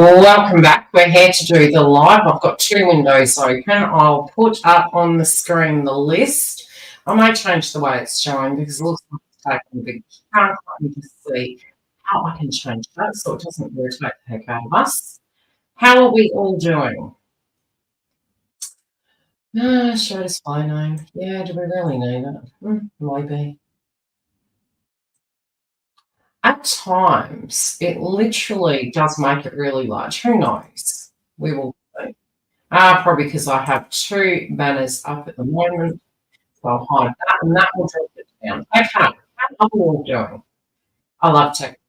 Welcome back. We're here to do the live. I've got two windows open. I'll put up on the screen the list. I might change the way it's showing because it looks like it's taking a big chunk. Let me just see how I can change that so it doesn't irritate the heck out of us. How are we all doing? Show display name. Yeah, do we really need it? Maybe. At times, it literally does make it really large. Who knows? We will see. Probably because I have two banners up at the moment. So I'll hide that, and that will drop it down. Okay, how are we all doing? I love tech.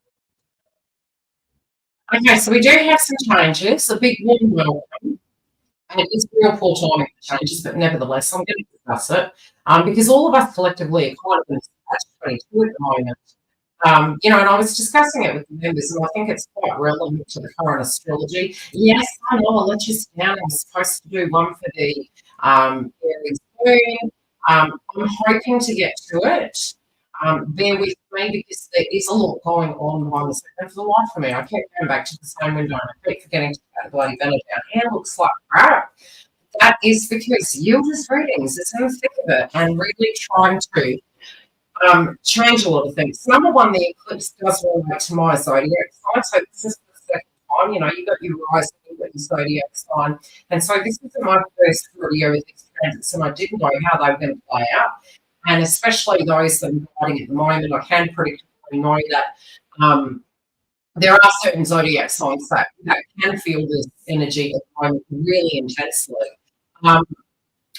Okay, so we do have some changes. A big warm welcome. And it is real poor timing for changes, but nevertheless, I'm going to discuss it because all of us collectively are kind of in catch 22 at the moment. And I was discussing it with the members, and I think it's quite relevant to the current astrology. Yes, I know, I'll let you down. I'm supposed to do one for the Aries moon. I'm hoping to get to it. Bear with me because there is a lot going on behind the scene. For the life of me, I keep going back to the same window and I keep forgetting to get the bloody banner down. Hair looks like crap. That is because Yildiz Readings is in the thick of it and really trying to change a lot of things. Number one, the eclipse does relate to my zodiac sign, so this is the second time. You got your rising, you got your zodiac sign, and so this isn't my first video with these transits, and I didn't know how they were going to play out. And especially those that are writing at the moment, I can predictably know that there are certain zodiac signs that can feel this energy at the moment really intensely. And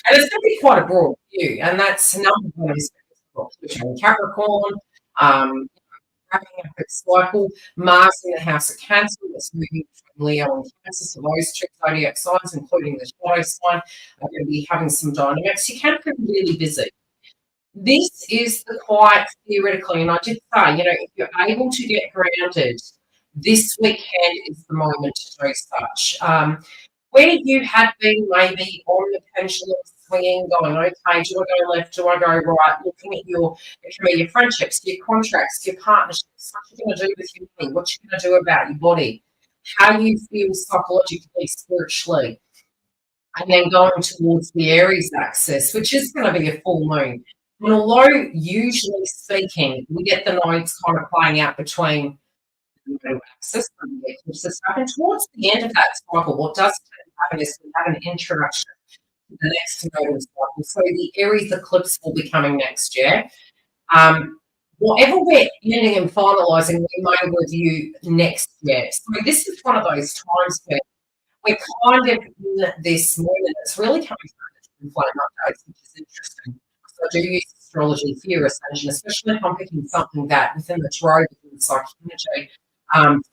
it's going to be quite a broad view, and that's number one is Capricorn, wrapping up its cycle. Mars in the house of Cancer, that's moving from Leo and Cancer. So those two zodiac signs, including the shadow sign, are going to be having some dynamics. You can be really busy. This is the quiet theoretically, and I did say, if you're able to get grounded, this weekend is the moment to do such. Where you had been maybe on the pendulum swinging, going, okay, do I go left, do I go right, looking at your friendships, your contracts, your partnerships, what you're going to do with your money, what you're going to do about your body, how you feel psychologically, spiritually, and then going towards the Aries axis, which is going to be a full moon. And although usually speaking, we get the nodes kind of playing out between the middle axis and the eclipses happen, towards the end of that cycle, what does happen is we have an introduction to the next nodal cycle. So the Aries eclipse will be coming next year. Whatever we're ending and finalising, we may review next year. So this is one of those times where we're kind of in this moment. It's really coming through the flame updates, which is interesting. I do use astrology for ascension, especially if I'm picking something that within the tarot, within the psychic energy,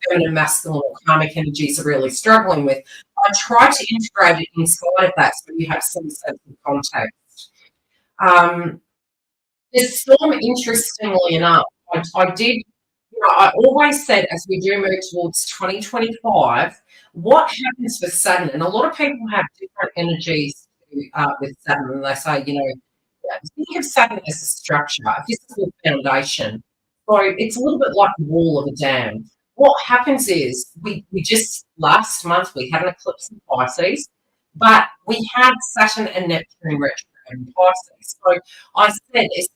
feminine, masculine, or karmic energies are really struggling with. I try to integrate it inside of that so you have some sense of context. The storm, interestingly enough, I did, I always said as we do move towards 2025, what happens with Saturn, and a lot of people have different energies with Saturn, and they say, think of Saturn as a structure, a physical foundation. So it's a little bit like the wall of a dam. What happens is we just last month we had an eclipse in Pisces, but we had Saturn and Neptune retrograde in Pisces. So I said, as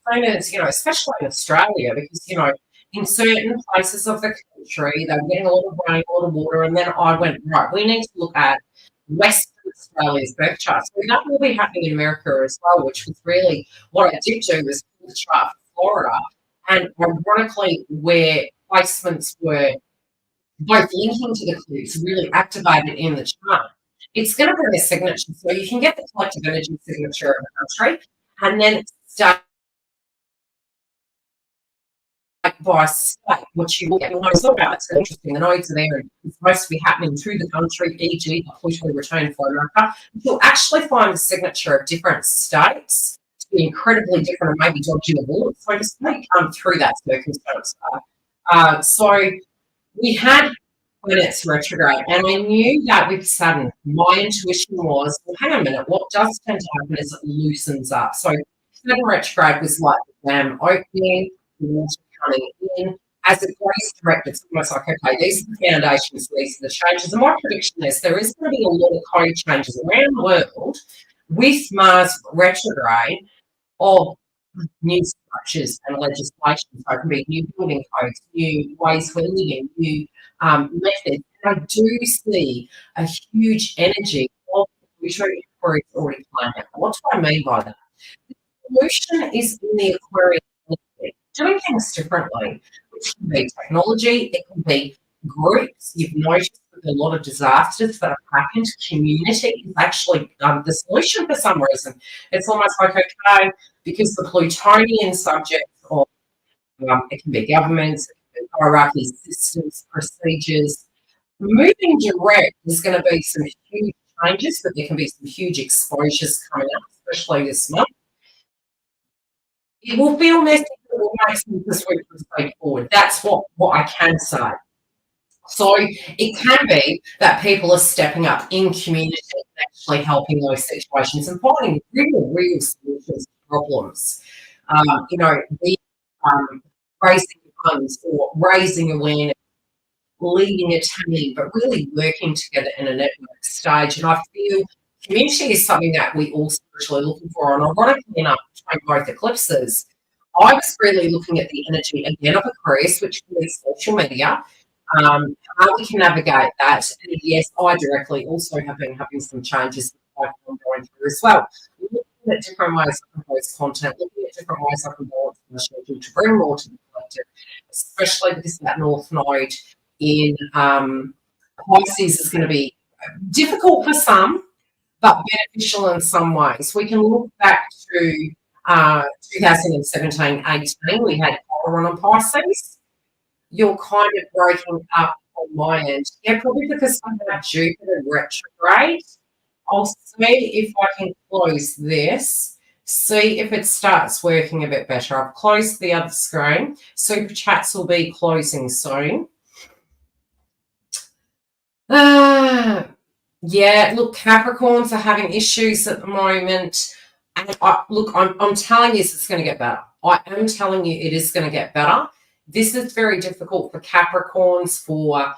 soon as, especially in Australia, because, in certain places of the country, they were getting a lot of rain, a lot of water, and then I went, right, we need to look at Western Australia's birth chart. So that will be happening in America as well, which was really what I did do was pull the chart for Florida, and ironically, where placements were both linking to the clues really activated in the chart, it's going to bring a signature. So you can get the collective energy signature of the country, and then start by state, which you will get. It's interesting. The nodes are there, and it's supposed to be happening through the country, e.g., Pluto return for America. You'll actually find the signature of different states to be incredibly different and maybe dodging a bullet, so to speak, through that circumstance. So we had planets retrograde, and I knew that with Saturn, my intuition was, well, hang on a minute, what does tend to happen is it loosens up. So Saturn retrograde was like the dam opening, the water coming in, as it goes direct, it's almost like, okay, these are the foundations, these are the changes. And my prediction is there is going to be a lot of code changes around the world with Mars retrograde of new structures and legislation. So it can be new building codes, new ways we're living, new methods. And I do see a huge energy of Pluto Aquarius already playing out. What do I mean by that? The solution is in the Aquarius energy, doing things differently, which can be technology, it can be groups. You've noticed with a lot of disasters that have happened, community is actually the solution for some reason. It's almost like, okay, because the Plutonian subjects of it can be governments, it can be hierarchies, systems, procedures. Moving direct is going to be some huge changes, but there can be some huge exposures coming up, especially this month. It will feel messy, but it will make sense as we proceed forward. That's what I can say. So it can be that people are stepping up in community and actually helping those situations and finding real solutions to problems. Raising funds or raising awareness, leading a team, but really working together in a network stage. And I feel community is something that we all spiritually looking for. And ironically enough, between both eclipses, I was really looking at the energy again of Aquarius, which is social media, how we can navigate that. And yes, I directly also have been having some changes that I'm going through as well. Looking at different ways I can post content, looking at different ways I can balance my schedule to bring more to the collective, especially because that North Node in Pisces is going to be difficult for some, but beneficial in some ways. We can look back to 2017-18, we had Chiron on Pisces. You're kind of breaking up on my end. Yeah, probably because I have Jupiter retrograde. I'll see if I can close this, see if it starts working a bit better. I've closed the other screen. Super chats will be closing soon. Yeah, look, Capricorns are having issues at the moment. And I'm telling you, it's going to get better. I am telling you, it is going to get better. This is very difficult for Capricorns, for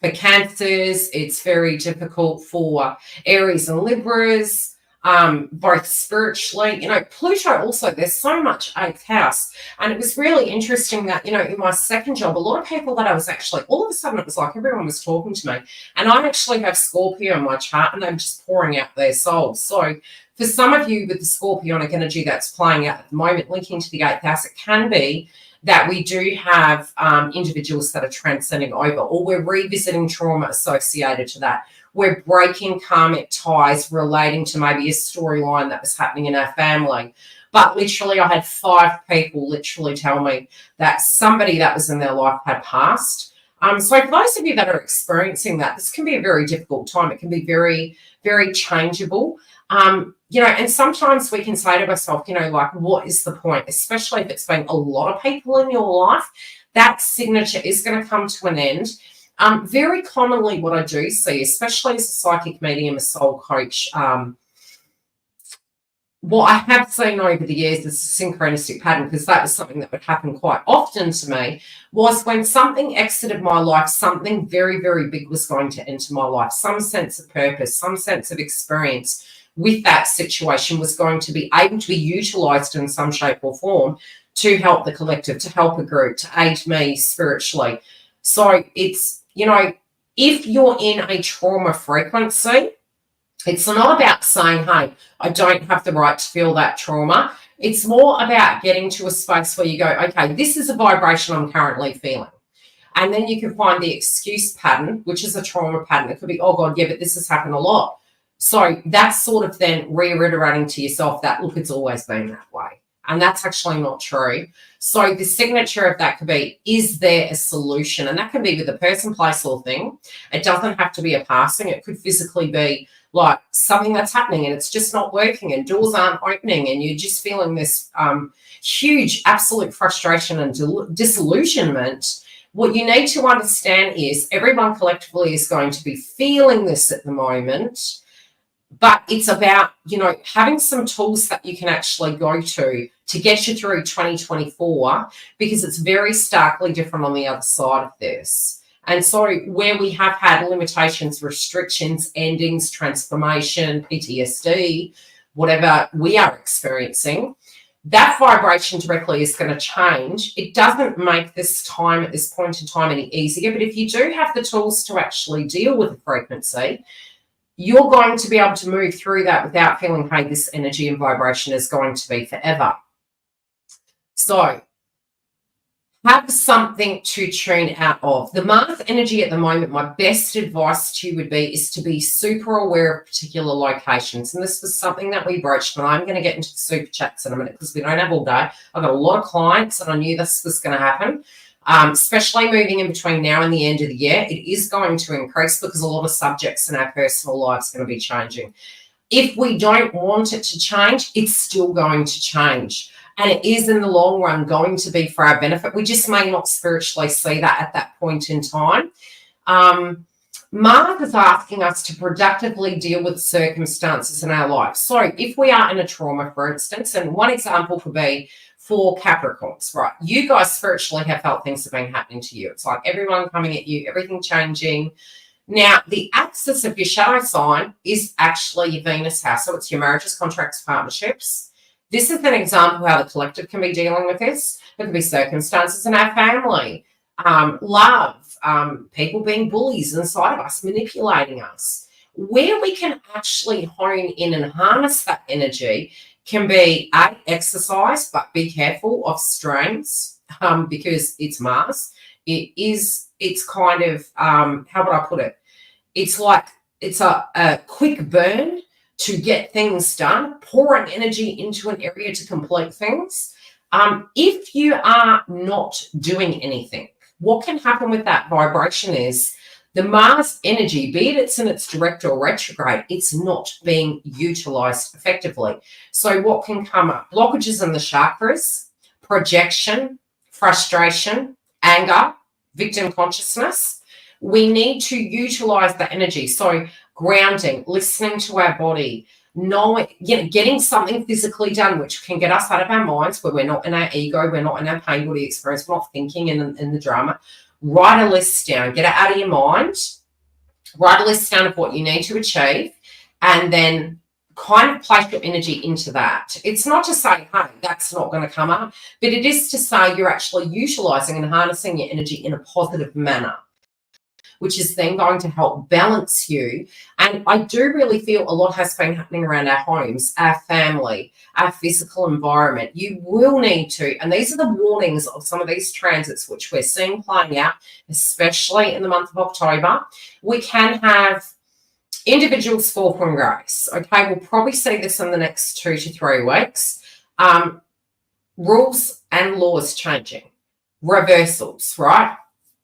Cancers. It's very difficult for Aries and Libras, both spiritually. Pluto also, there's so much 8th house. And it was really interesting that, in my second job, a lot of people that I was actually, all of a sudden it was like everyone was talking to me. And I actually have Scorpio in my chart and I'm just pouring out their souls. So for some of you with the Scorpionic energy that's playing out at the moment, linking to the 8th house, it can be that we do have individuals that are transcending over, or we're revisiting trauma associated to that. We're breaking karmic ties relating to maybe a storyline that was happening in our family. But literally, I had 5 people literally tell me that somebody that was in their life had passed. So for those of you that are experiencing that, this can be a very difficult time. It can be very, very changeable. And sometimes we can say to ourselves, like, what is the point? Especially if it's been a lot of people in your life, that signature is going to come to an end. Very commonly what I do see, especially as a psychic medium, a soul coach, what I have seen over the years is a synchronistic pattern, because that was something that would happen quite often to me, was when something exited my life, something very, very big was going to enter my life. Some sense of purpose, some sense of experience with that situation was going to be able to be utilised in some shape or form to help the collective, to help a group, to aid me spiritually. So it's, if you're in a trauma frequency, it's not about saying, hey, I don't have the right to feel that trauma. It's more about getting to a space where you go, okay, this is a vibration I'm currently feeling. And then you can find the excuse pattern, which is a trauma pattern. It could be, oh, God, yeah, but this has happened a lot. So that's sort of then reiterating to yourself that, look, it's always been that way. And that's actually not true. So the signature of that could be, is there a solution? And that can be with a person, place, or thing. It doesn't have to be a passing. It could physically be like something that's happening and it's just not working and doors aren't opening and you're just feeling this huge absolute frustration and disillusionment. What you need to understand is everyone collectively is going to be feeling this at the moment. But it's about, having some tools that you can actually go to get you through 2024, because it's very starkly different on the other side of this. And so where we have had limitations, restrictions, endings, transformation, PTSD, whatever we are experiencing, that vibration directly is going to change. It doesn't make this time at this point in time any easier, but if you do have the tools to actually deal with the frequency, you're going to be able to move through that without feeling, hey, this energy and vibration is going to be forever. So have something to tune out of. The Mars energy at the moment, my best advice to you would be is to be super aware of particular locations. And this was something that we broached, and I'm going to get into the super chats in a minute because we don't have all day. I've got a lot of clients and I knew this was going to happen. Especially moving in between now and the end of the year, it is going to increase because a lot of subjects in our personal lives are going to be changing. If we don't want it to change, it's still going to change. And it is in the long run going to be for our benefit. We just may not spiritually see that at that point in time. Mars is asking us to productively deal with circumstances in our life. So if we are in a trauma, for instance, and one example could be for Capricorns, right? You guys spiritually have felt things have been happening to you. It's like everyone coming at you, everything changing. Now, the axis of your shadow sign is actually your Venus house. So it's your marriages, contracts, partnerships. This is an example how the collective can be dealing with this. There could be circumstances in our family, love, people being bullies inside of us, manipulating us. Where we can actually hone in and harness that energy can be exercise, but be careful of strains because it's Mars. It's kind of, how would I put it? It's like it's a quick burn to get things done, pouring energy into an area to complete things. If you are not doing anything, what can happen with that vibration is the Mars energy, be it it's in its direct or retrograde, it's not being utilized effectively. So what can come up? Blockages in the chakras, projection, frustration, anger, victim consciousness. We need to utilize the energy. So grounding, listening to our body, knowing, getting something physically done, which can get us out of our minds, where we're not in our ego, we're not in our pain body experience, we're not thinking in the drama. Write a list down, get it out of your mind, write a list down of what you need to achieve, and then kind of place your energy into that. It's not to say, hey, that's not going to come up, but it is to say you're actually utilizing and harnessing your energy in a positive manner, which is then going to help balance you. And I do really feel a lot has been happening around our homes, our family, our physical environment. You will need to, and these are the warnings of some of these transits which we're seeing playing out, especially in the month of October. We can have individuals fall from grace. Okay, we'll probably see this in the next 2 to 3 weeks. Rules and laws changing, reversals, right?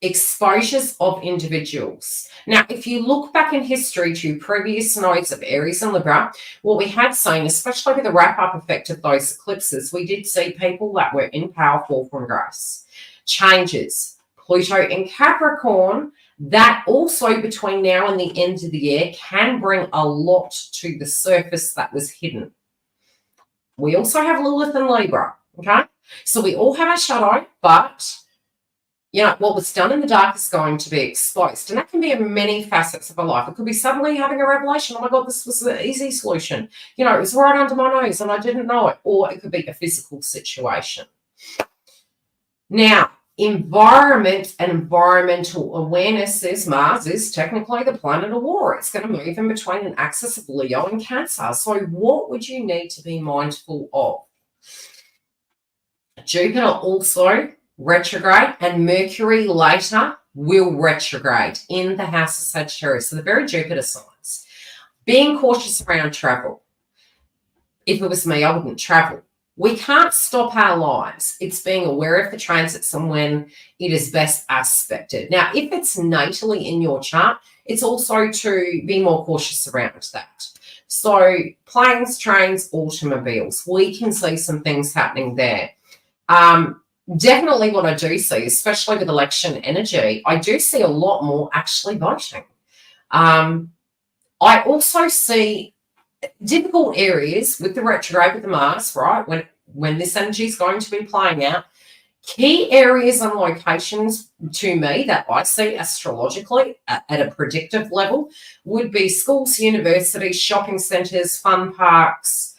Exposures of individuals. Now, if you look back in history to previous nodes of Aries and Libra, what we had seen, especially with the wrap-up effect of those eclipses, we did see people that were in power fall from grace. Changes. Pluto in Capricorn, that also between now and the end of the year can bring a lot to the surface that was hidden. We also have Lilith and Libra, okay? So we all have our shadow, but what was done in the dark is going to be exposed. And that can be in many facets of our life. It could be suddenly having a revelation. Oh my God, this was the easy solution. It was right under my nose and I didn't know it. Or it could be a physical situation. Now, environment and environmental awareness is Mars is technically the planet of war. It's going to move in between an axis of Leo and Cancer. So what would you need to be mindful of? Jupiter also retrograde, and Mercury later will retrograde in the house of Sagittarius. So the very Jupiter signs. Being cautious around travel. If it was me, I wouldn't travel. We can't stop our lives. It's being aware of the transits and when it is best aspected. Now, if it's natally in your chart, it's also to be more cautious around that. So planes, trains, automobiles, we can see some things happening there. Definitely what I do see, especially with election energy, I do see a lot more actually voting. I also see difficult areas with the retrograde with the Mars, right? When this energy is going to be playing out, key areas and locations to me that I see astrologically at a predictive level would be schools, universities, shopping centres, fun parks,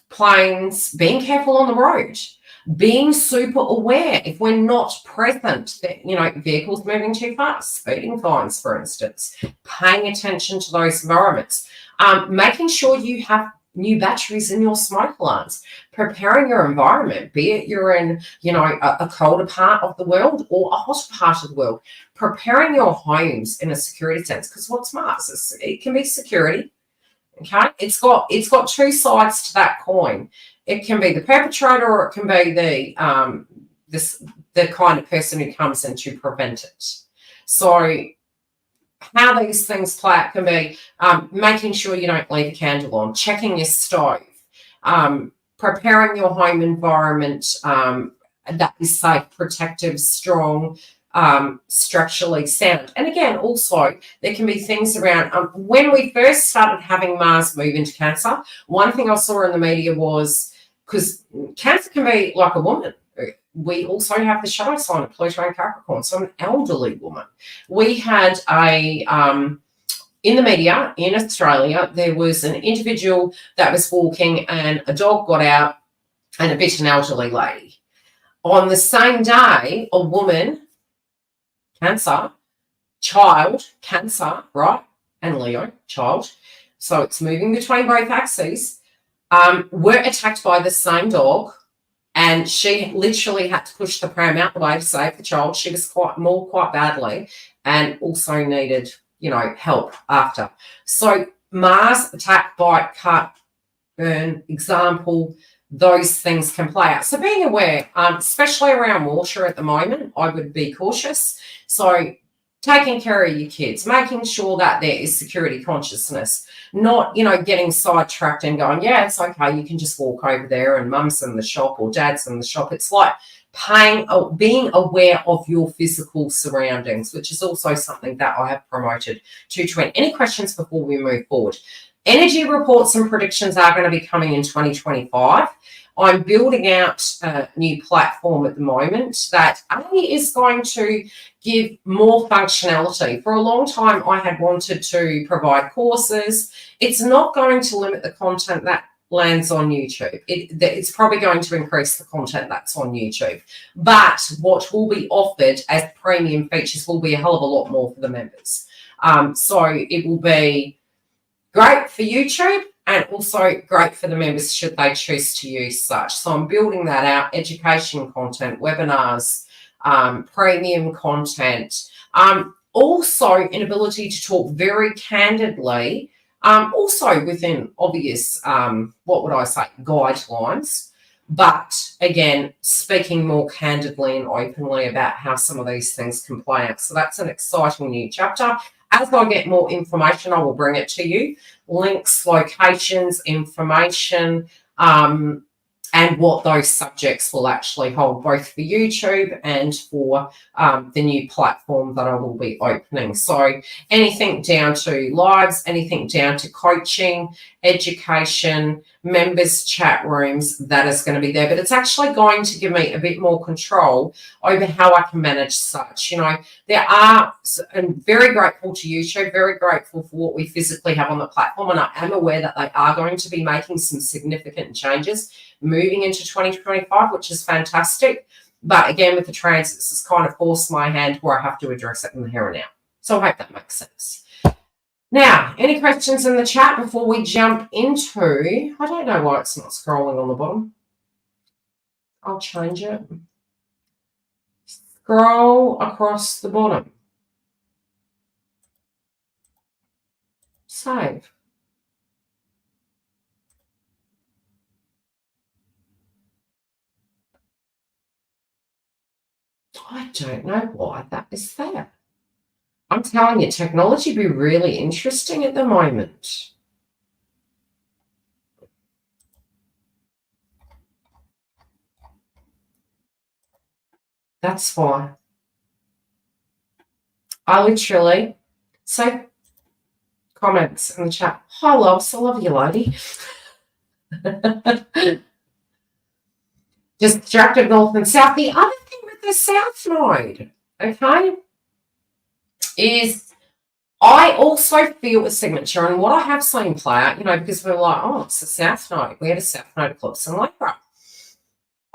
planes, being careful on the road, being super aware if we're not present, that, vehicles moving too fast, speeding fines, for instance, paying attention to those environments, making sure you have new batteries in your smoke alarms, preparing your environment, be it you're in, a colder part of the world or a hotter part of the world, preparing your homes in a security sense, because what's Mars? It can be security. Okay, it's got two sides to that coin. It can be the perpetrator, or it can be the kind of person who comes in to prevent it. So how these things play out can be making sure you don't leave a candle on, checking your stove, preparing your home environment that is safe, protective, strong, structurally sound. And again, also, there can be things around when we first started having Mars move into Cancer, one thing I saw in the media was, because Cancer can be like a woman. We also have the shadow sign of Pluto and Capricorn, so an elderly woman. We had in the media in Australia, there was an individual that was walking and a dog got out and it bit an elderly lady. On the same day, a woman, Cancer, child, Cancer, right, and Leo, child, so it's moving between both axes, were attacked by the same dog, and she literally had to push the pram out the way to save the child. She was quite badly, and also needed, help after. So Mars, attack, bite, cut, burn, example, those things can play out. So being aware, especially around water at the moment, I would be cautious. So taking care of your kids, making sure that there is security consciousness, not, getting sidetracked and going, yeah, it's okay, you can just walk over there and mum's in the shop or dad's in the shop. It's like being aware of your physical surroundings, which is also something that I have promoted to Trent. Any questions before we move forward? Energy reports and predictions are going to be coming in 2025. I'm building out a new platform at the moment that is going to give more functionality. For a long time, I had wanted to provide courses. It's not going to limit the content that lands on YouTube. It's probably going to increase the content that's on YouTube. But what will be offered as premium features will be a hell of a lot more for the members. So it will be great for YouTube and also great for the members should they choose to use such. So I'm building that out, education content, webinars, premium content, also an ability to talk very candidly, also within obvious, guidelines, but again, speaking more candidly and openly about how some of these things can play out. So that's an exciting new chapter. As I get more information, I will bring it to you. Links, locations, information, and what those subjects will actually hold, both for YouTube and for the new platform that I will be opening. So anything down to lives, anything down to coaching, education, members, chat rooms, that is going to be there. But it's actually going to give me a bit more control over how I can manage such. There are, and very grateful to YouTube, very grateful for what we physically have on the platform. And I am aware that they are going to be making some significant changes moving into 2025, which is fantastic. But again, with the transits, it's kind of forced my hand where I have to address it in the here and now. So I hope that makes sense. Now, any questions in the chat before we jump into, I don't know why it's not scrolling on the bottom. I'll change it. Scroll across the bottom. Save. I don't know why that is there. I'm telling you, technology be really interesting at the moment. That's fine. I literally, so comments in the chat. Hi, loves. I love you, lady. Just distracted north and south. The other thing with the south node, okay, is I also feel a signature, and what I have seen play out, because we're like, oh, it's the south node. We had a south node eclipse in Libra.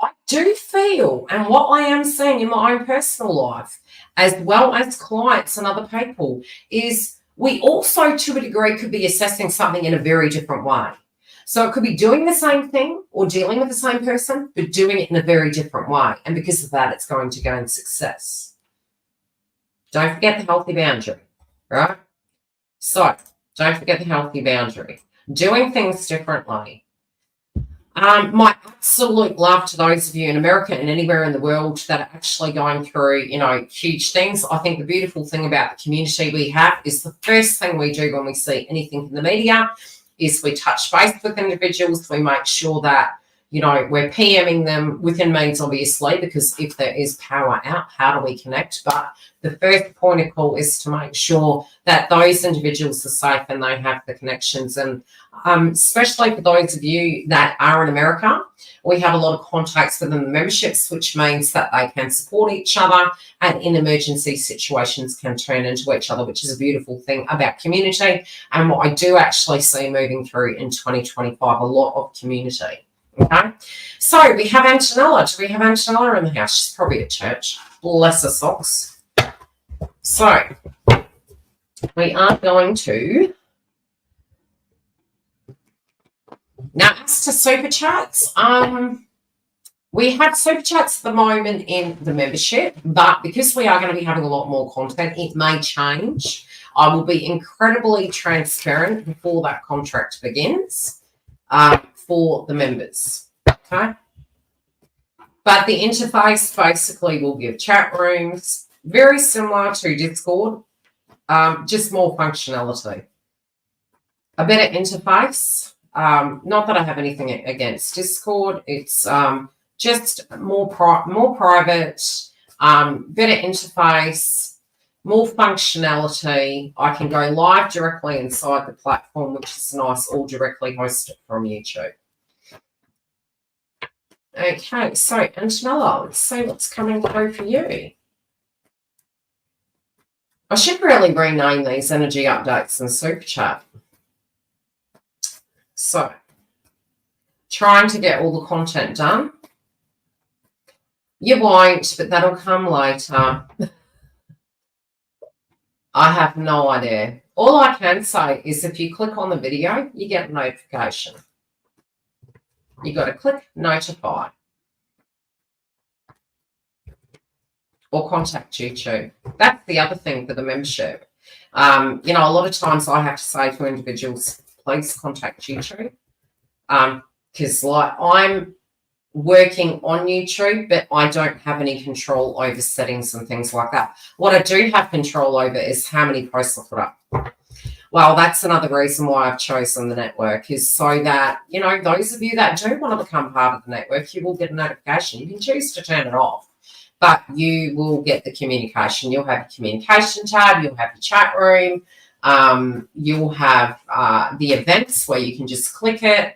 I do feel, and what I am seeing in my own personal life, as well as clients and other people, is we also, to a degree, could be assessing something in a very different way. So it could be doing the same thing or dealing with the same person, but doing it in a very different way. And because of that, it's going to gain success. Don't forget the healthy boundary, right? So don't forget the healthy boundary. Doing things differently. My absolute love to those of you in America and anywhere in the world that are actually going through, huge things. I think the beautiful thing about the community we have is the first thing we do when we see anything in the media is we touch base with individuals. We make sure that, we're PMing them within means, obviously, because if there is power out, how do we connect? But the first point of call is to make sure that those individuals are safe and they have the connections. And especially for those of you that are in America, we have a lot of contacts within the memberships, which means that they can support each other and in emergency situations can turn into each other, which is a beautiful thing about community. And what I do actually see moving through in 2025, a lot of community. Okay, so we have Antonella. Do we have Antonella in the house? She's probably at church. Bless her socks. So we are going to now as to super chats. We have super chats at the moment in the membership, but because we are going to be having a lot more content, it may change. I will be incredibly transparent before that contract begins. For the members, okay? But the interface basically will give chat rooms, very similar to Discord, just more functionality. A better interface, not that I have anything against Discord, it's just more private, better interface, more functionality. I can go live directly inside the platform, which is nice, or directly host it from YouTube. Okay, so Antonella, let's see what's coming through for you. I should really rename these energy updates and super chat. So, trying to get all the content done. You won't, but that'll come later. I have no idea. All I can say is if you click on the video, you get a notification. You got to click notify or contact YouTube. That's the other thing for the membership. A lot of times I have to say to individuals, please contact YouTube, because I'm working on YouTube, but I don't have any control over settings and things like that. What I do have control over is how many posts I put up. Well, that's another reason why I've chosen the network, is so that, those of you that do want to become part of the network, you will get a notification. You can choose to turn it off, but you will get the communication. You'll have a communication tab, you'll have your chat room, you'll have the events where you can just click it.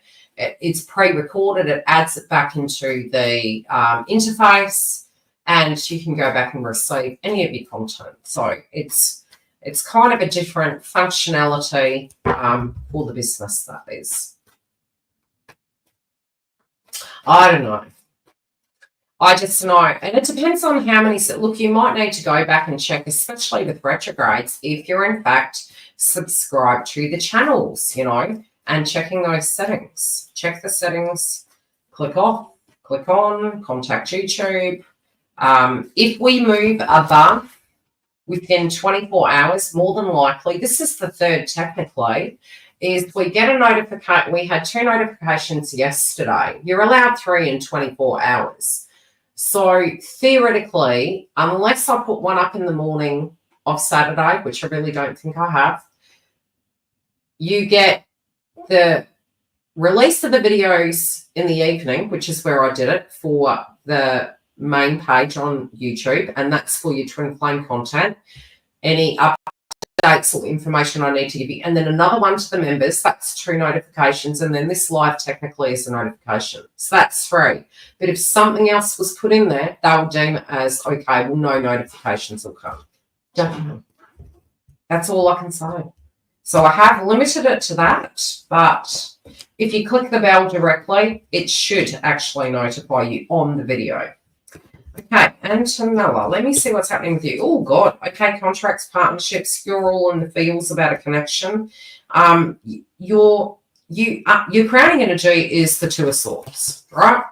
It's pre-recorded. It adds it back into the interface, and you can go back and receive any of your content. So it's kind of a different functionality for the business, that is. I don't know. I just know. And it depends on how many. Look, you might need to go back and check, especially with retrogrades, if you're in fact subscribed to the channels, and checking those settings. Check the settings, click off, click on, contact YouTube. If we move above within 24 hours, more than likely, this is the third technically, is we get a notification. We had 2 notifications yesterday. You're allowed 3 in 24 hours. So theoretically, unless I put one up in the morning of Saturday, which I really don't think I have, you get the release of the videos in the evening, which is where I did it for the main page on YouTube, and that's for your twin flame content. Any up dates or information I need to give you. And then another one to the members, that's 2 notifications. And then this live technically is a notification. So that's 3. But if something else was put in there, they'll deem it as, okay, well, no notifications will come. That's all I can say. So I have limited it to that, but if you click the bell directly, it should actually notify you on the video. Okay, Antonella, let me see what's happening with you. Oh, God. Okay, contracts, partnerships, you're all in the feels about a connection. Your crowning energy is the 2 of Swords, right?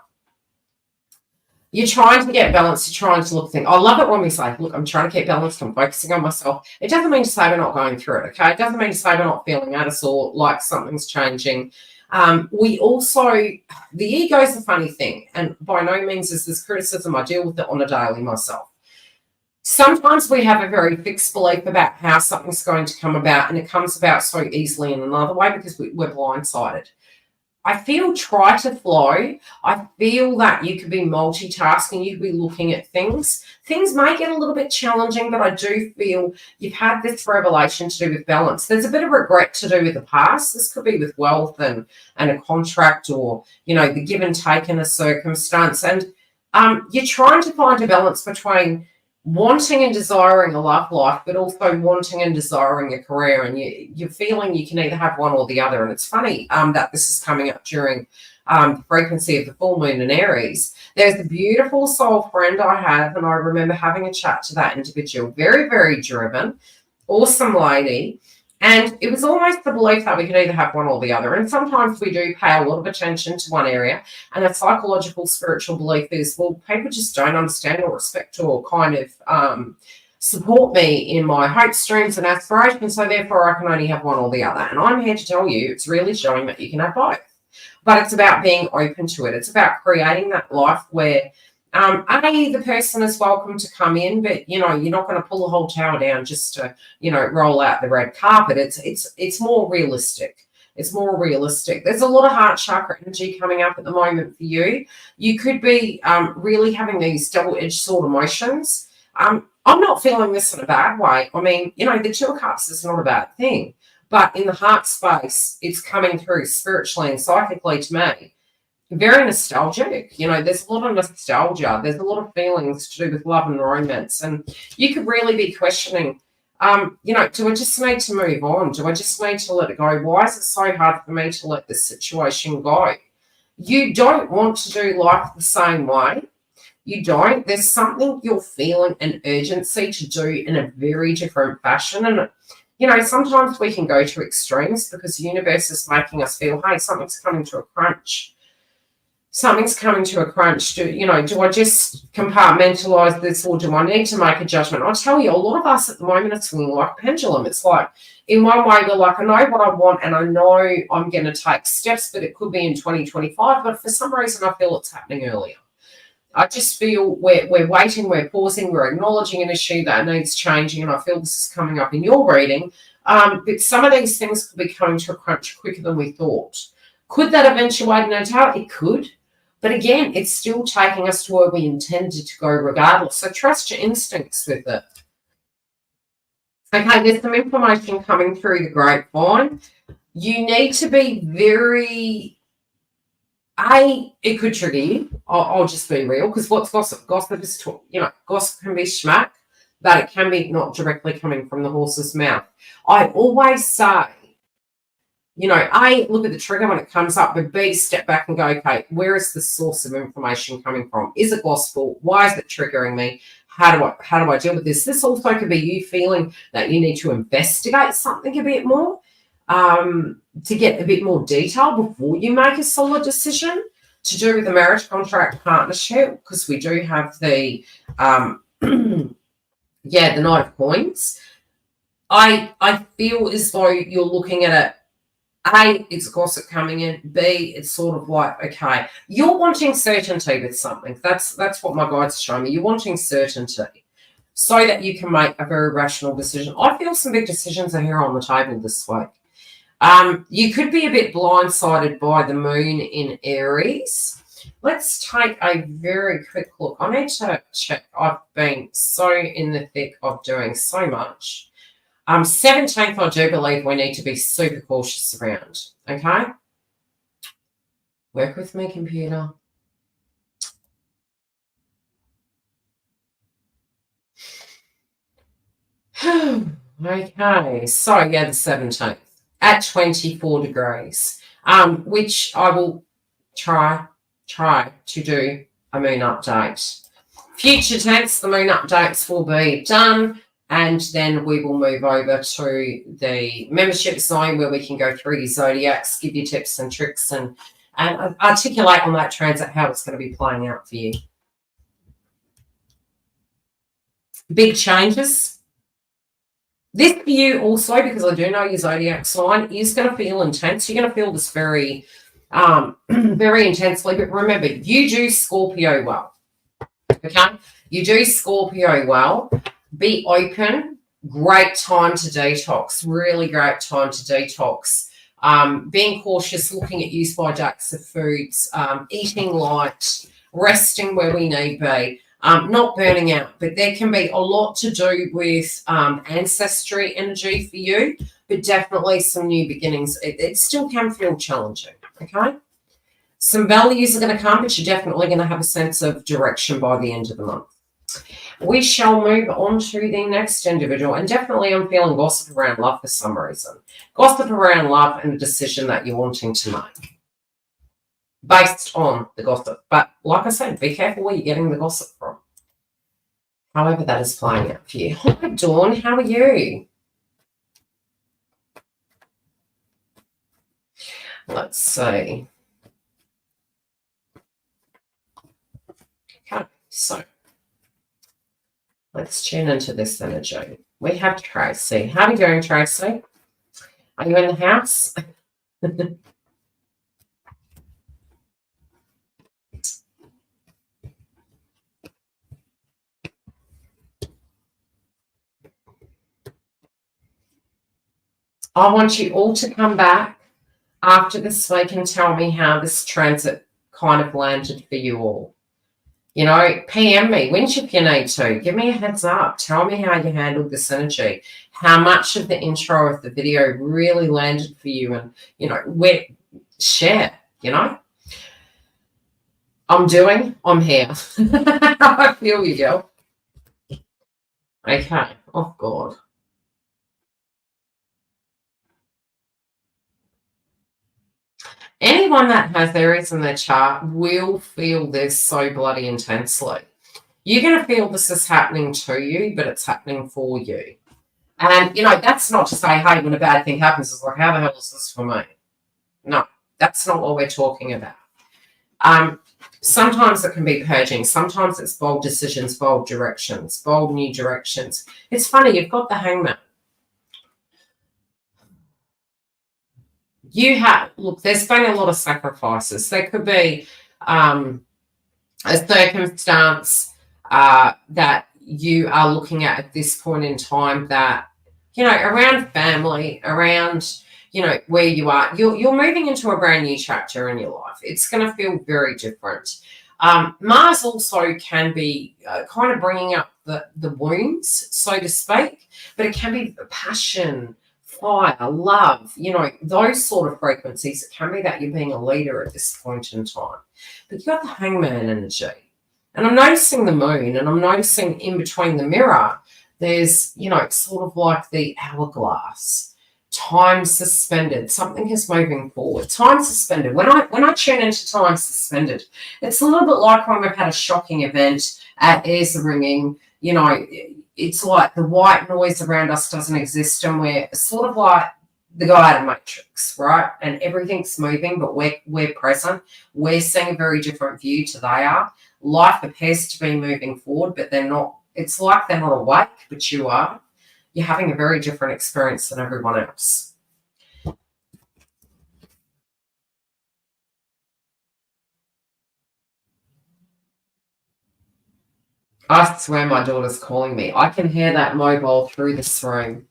You're trying to get balance. You're trying to look at things. I love it when we say, look, I'm trying to keep balanced. I'm focusing on myself. It doesn't mean to say we're not going through it, okay? It doesn't mean to say we're not feeling out of sort, like something's changing. We also, the ego is a funny thing, and by no means is this criticism. I deal with it on a daily myself. Sometimes we have a very fixed belief about how something's going to come about, and it comes about so easily in another way because we're blindsided. I feel try to flow. I feel that you could be multitasking. You could be looking at things. Things may get a little bit challenging, but I do feel you've had this revelation to do with balance. There's a bit of regret to do with the past. This could be with wealth and a contract, or, you know, the give and take in a circumstance. And you're trying to find a balance between wanting and desiring a love life, but also wanting and desiring a career, and you're feeling you can either have one or the other. And it's funny that this is coming up during the frequency of the full moon in Aries. There's a beautiful soul friend I have, and I remember having a chat to that individual. Very, very driven, awesome lady. And it was almost the belief that we could either have one or the other. And sometimes we do pay a lot of attention to one area. And a psychological, spiritual belief is, well, people just don't understand or respect or kind of support me in my hopes, dreams, and aspirations. So therefore, I can only have one or the other. And I'm here to tell you, it's really showing that you can have both. But it's about being open to it. It's about creating that life where the person is welcome to come in, but, you know, you're not going to pull the whole tower down just to, you know, roll out the red carpet. It's more realistic. It's more realistic. There's a lot of heart chakra energy coming up at the moment for you. You could be really having these double-edged sword emotions. I'm not feeling this in a bad way. I mean, you know, the 2 of Cups is not a bad thing, but in the heart space, it's coming through spiritually and psychically to me. Very nostalgic. You know, there's a lot of nostalgia. There's a lot of feelings to do with love and romance. And you could really be questioning, you know, do I just need to move on? Do I just need to let it go? Why is it so hard for me to let this situation go? You don't want to do life the same way. You don't. There's something you're feeling an urgency to do in a very different fashion. And, you know, sometimes we can go to extremes because the universe is making us feel, hey, something's coming to a crunch. Something's coming to a crunch. Do I just compartmentalize this, or do I need to make a judgment? I'll tell you, a lot of us at the moment are swinging like a pendulum. It's like, in one way, we're like, I know what I want and I know I'm going to take steps, but it could be in 2025. But for some reason, I feel it's happening earlier. I just feel we're waiting, we're pausing, we're acknowledging an issue that needs changing, and I feel this is coming up in your reading. But some of these things could be coming to a crunch quicker than we thought. Could that eventuate in a tower? It could. But again, it's still taking us to where we intended to go regardless. So trust your instincts with it. Okay, there's some information coming through the grapevine. You need to be very... it could trigger you. I'll just be real, because what's gossip? Gossip is, you know, gossip can be schmack, but it can be not directly coming from the horse's mouth. I always say, you know, A, look at the trigger when it comes up, but B, step back and go, okay, where is the source of information coming from? Is it gospel? Why is it triggering me? How do I deal with this? This also could be you feeling that you need to investigate something a bit more, to get a bit more detail before you make a solid decision to do with the marriage, contract, partnership, because we do have the, the Knight of Coins. I feel as though you're looking at it, A, it's gossip coming in. B, it's sort of like, okay, you're wanting certainty with something. That's what my guides show me. You're wanting certainty so that you can make a very rational decision. I feel some big decisions are here on the table this week. You could be a bit blindsided by the moon in Aries. Let's take a very quick look. I need to check. I've been so in the thick of doing so much. 17th, I do believe we need to be super cautious around, okay? Work with me, computer. Okay, so yeah, the 17th at 24 degrees, which I will try to do a moon update. Future tense, the moon updates will be done, and then we will move over to the membership zone where we can go through your zodiacs, give you tips and tricks, and articulate on that transit how it's going to be playing out for you. Big changes. This for you also, because I do know your zodiac sign, is going to feel intense. You're going to feel this very, very intensely. But remember, you do Scorpio well. Okay? You do Scorpio well. Be open. Great time to detox. Really great time to detox. Being cautious, looking at use by dates of foods, eating light, resting where we need be. Not burning out, but there can be a lot to do with ancestry energy for you, but definitely some new beginnings. It still can feel challenging, okay? Some values are going to come, but you're definitely going to have a sense of direction by the end of the month. We shall move on to the next individual, and definitely I'm feeling gossip around love for some reason. Gossip around love and the decision that you're wanting to make based on the gossip. But like I said, be careful where you're getting the gossip from. However that is playing out for you. Hi, Dawn. How are you? Let's see. Okay, so let's tune into this energy. We have Tracy. How are you doing, Tracy? Are you in the house? I want you all to come back after this week and tell me how this transit kind of landed for you all. You know, PM me, whenship you need to. Give me a heads up. Tell me how you handled this energy. How much of the intro of the video really landed for you, and, you know, share, you know. I'm here. I feel you, girl. Okay. Oh, God. Anyone that has Aries in their chart will feel this so bloody intensely. You're going to feel this is happening to you, but it's happening for you. And, you know, that's not to say, hey, when a bad thing happens, it's like, how the hell is this for me? No, that's not what we're talking about. Sometimes it can be purging. Sometimes it's bold decisions, bold directions, bold new directions. It's funny, you've got the Hangman. Look, there's been a lot of sacrifices. There could be a circumstance that you are looking at this point in time that, you know, around family, around, you know, where you are, you're moving into a brand new chapter in your life. It's going to feel very different. Mars also can be kind of bringing up the wounds, so to speak, but it can be passion, fire, love, you know, those sort of frequencies. It can be that you're being a leader at this point in time. But you've got the Hangman energy. And I'm noticing the moon, and I'm noticing in between the mirror, there's, you know, it's sort of like the hourglass. Time suspended. Something is moving forward. Time suspended. When I tune into time suspended, it's a little bit like when we've had a shocking event, ears are ringing, you know, it's like the white noise around us doesn't exist, and we're sort of like the guy out of Matrix, right? And everything's moving, but we're present. We're seeing a very different view to they are. Life appears to be moving forward, but they're not. It's like they're not awake, but you are. You're having a very different experience than everyone else. I swear my daughter's calling me. I can hear that mobile through this room.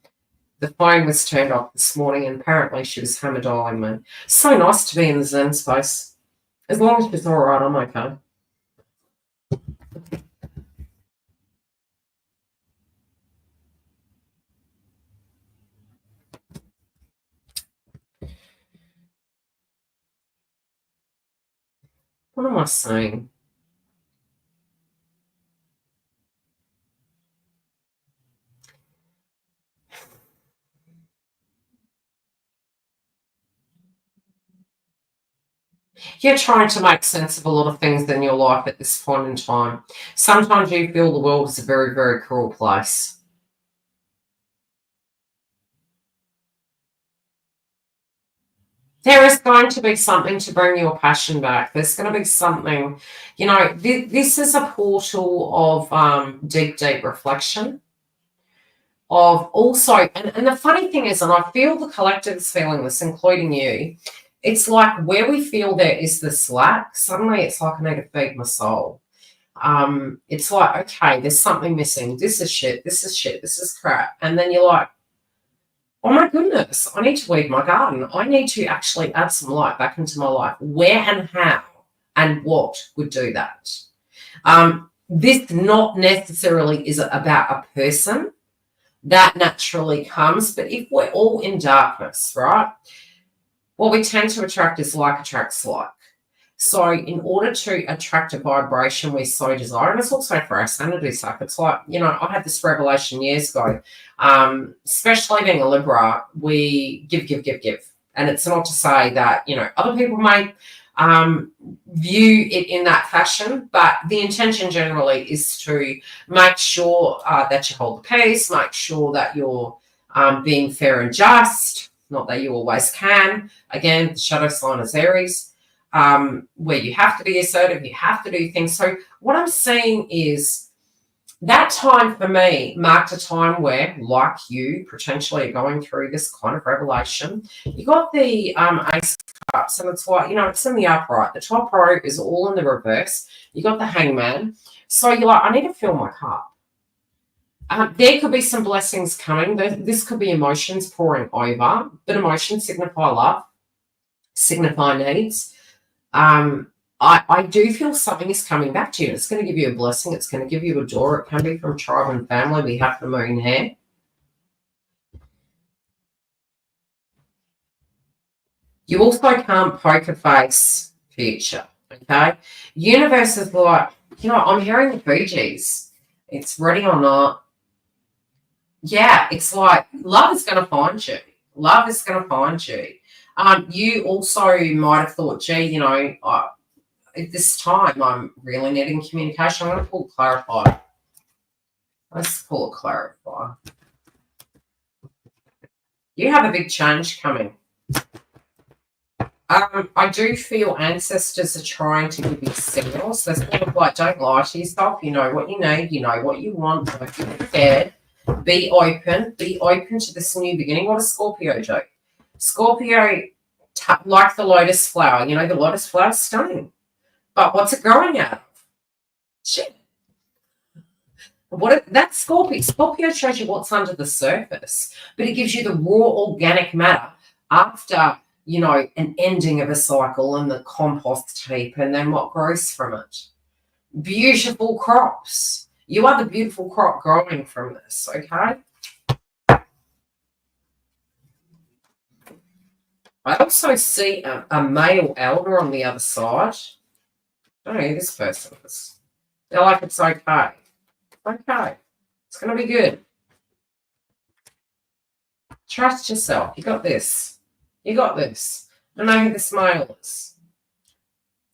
The phone was turned off this morning, and apparently she was hammer dialing me. So nice to be in the Zen space. As long as she's all right, I'm okay. What am I saying? You're trying to make sense of a lot of things in your life at this point in time. Sometimes you feel the world is a very, very cruel place. There is going to be something to bring your passion back. There's going to be something, this is a portal of deep, deep reflection. Of also, and the funny thing is, and I feel the collective is feeling this, including you, it's like where we feel there is this lack, suddenly it's like I need to feed my soul. It's like, okay, there's something missing. This is shit, this is shit, this is crap. And then you're like, oh my goodness, I need to weed my garden. I need to actually add some light back into my life. Where and how and what would do that? This not necessarily is about a person. That naturally comes, but if we're all in darkness, right, what we tend to attract is like attracts like. So in order to attract a vibration we so desire, and it's also for our sanity stuff, it's like, I had this revelation years ago, especially being a Libra, we give. And it's not to say that, other people may view it in that fashion, but the intention generally is to make sure that you hold the peace, make sure that you're being fair and just, not that you always can. Again, the shadow sign is Aries, where you have to be assertive, you have to do things. So what I'm saying is that time for me marked a time where, like you, potentially going through this kind of revelation. You got the Ace of Cups, and it's like, it's in the upright. The top row is all in the reverse. You got the Hangman. So you're like, I need to fill my cup. There could be some blessings coming. This could be emotions pouring over, but emotions signify love, signify needs. I do feel something is coming back to you. It's going to give you a blessing. It's going to give you a door. It can be from tribe and family. We have the moon here. You also can't poker face future, okay? Universe is like, I'm hearing the Fugees. It's ready or not. Yeah, it's like love is going to find you. Love is going to find you. You also might have thought, gee, at this time, I'm really needing communication. I'm going to pull clarify. Let's pull a clarify. You have a big change coming. I do feel ancestors are trying to give you signals. They're sort of like, don't lie to yourself. You know what you need. You know what you want. Don't be scared. Be open. Be open to this new beginning. What does Scorpio do? Scorpio, like the lotus flower. The lotus flower is stunning. But what's it growing out of? Shit. That's Scorpio. Scorpio shows you what's under the surface, but it gives you the raw organic matter after, an ending of a cycle and the compost heap, and then what grows from it. Beautiful crops. You are the beautiful crop growing from this, okay? I also see a male elder on the other side. I don't know who this person is. They're like, it's okay. Okay. It's going to be good. Trust yourself. You got this. You got this. I don't know who this male is.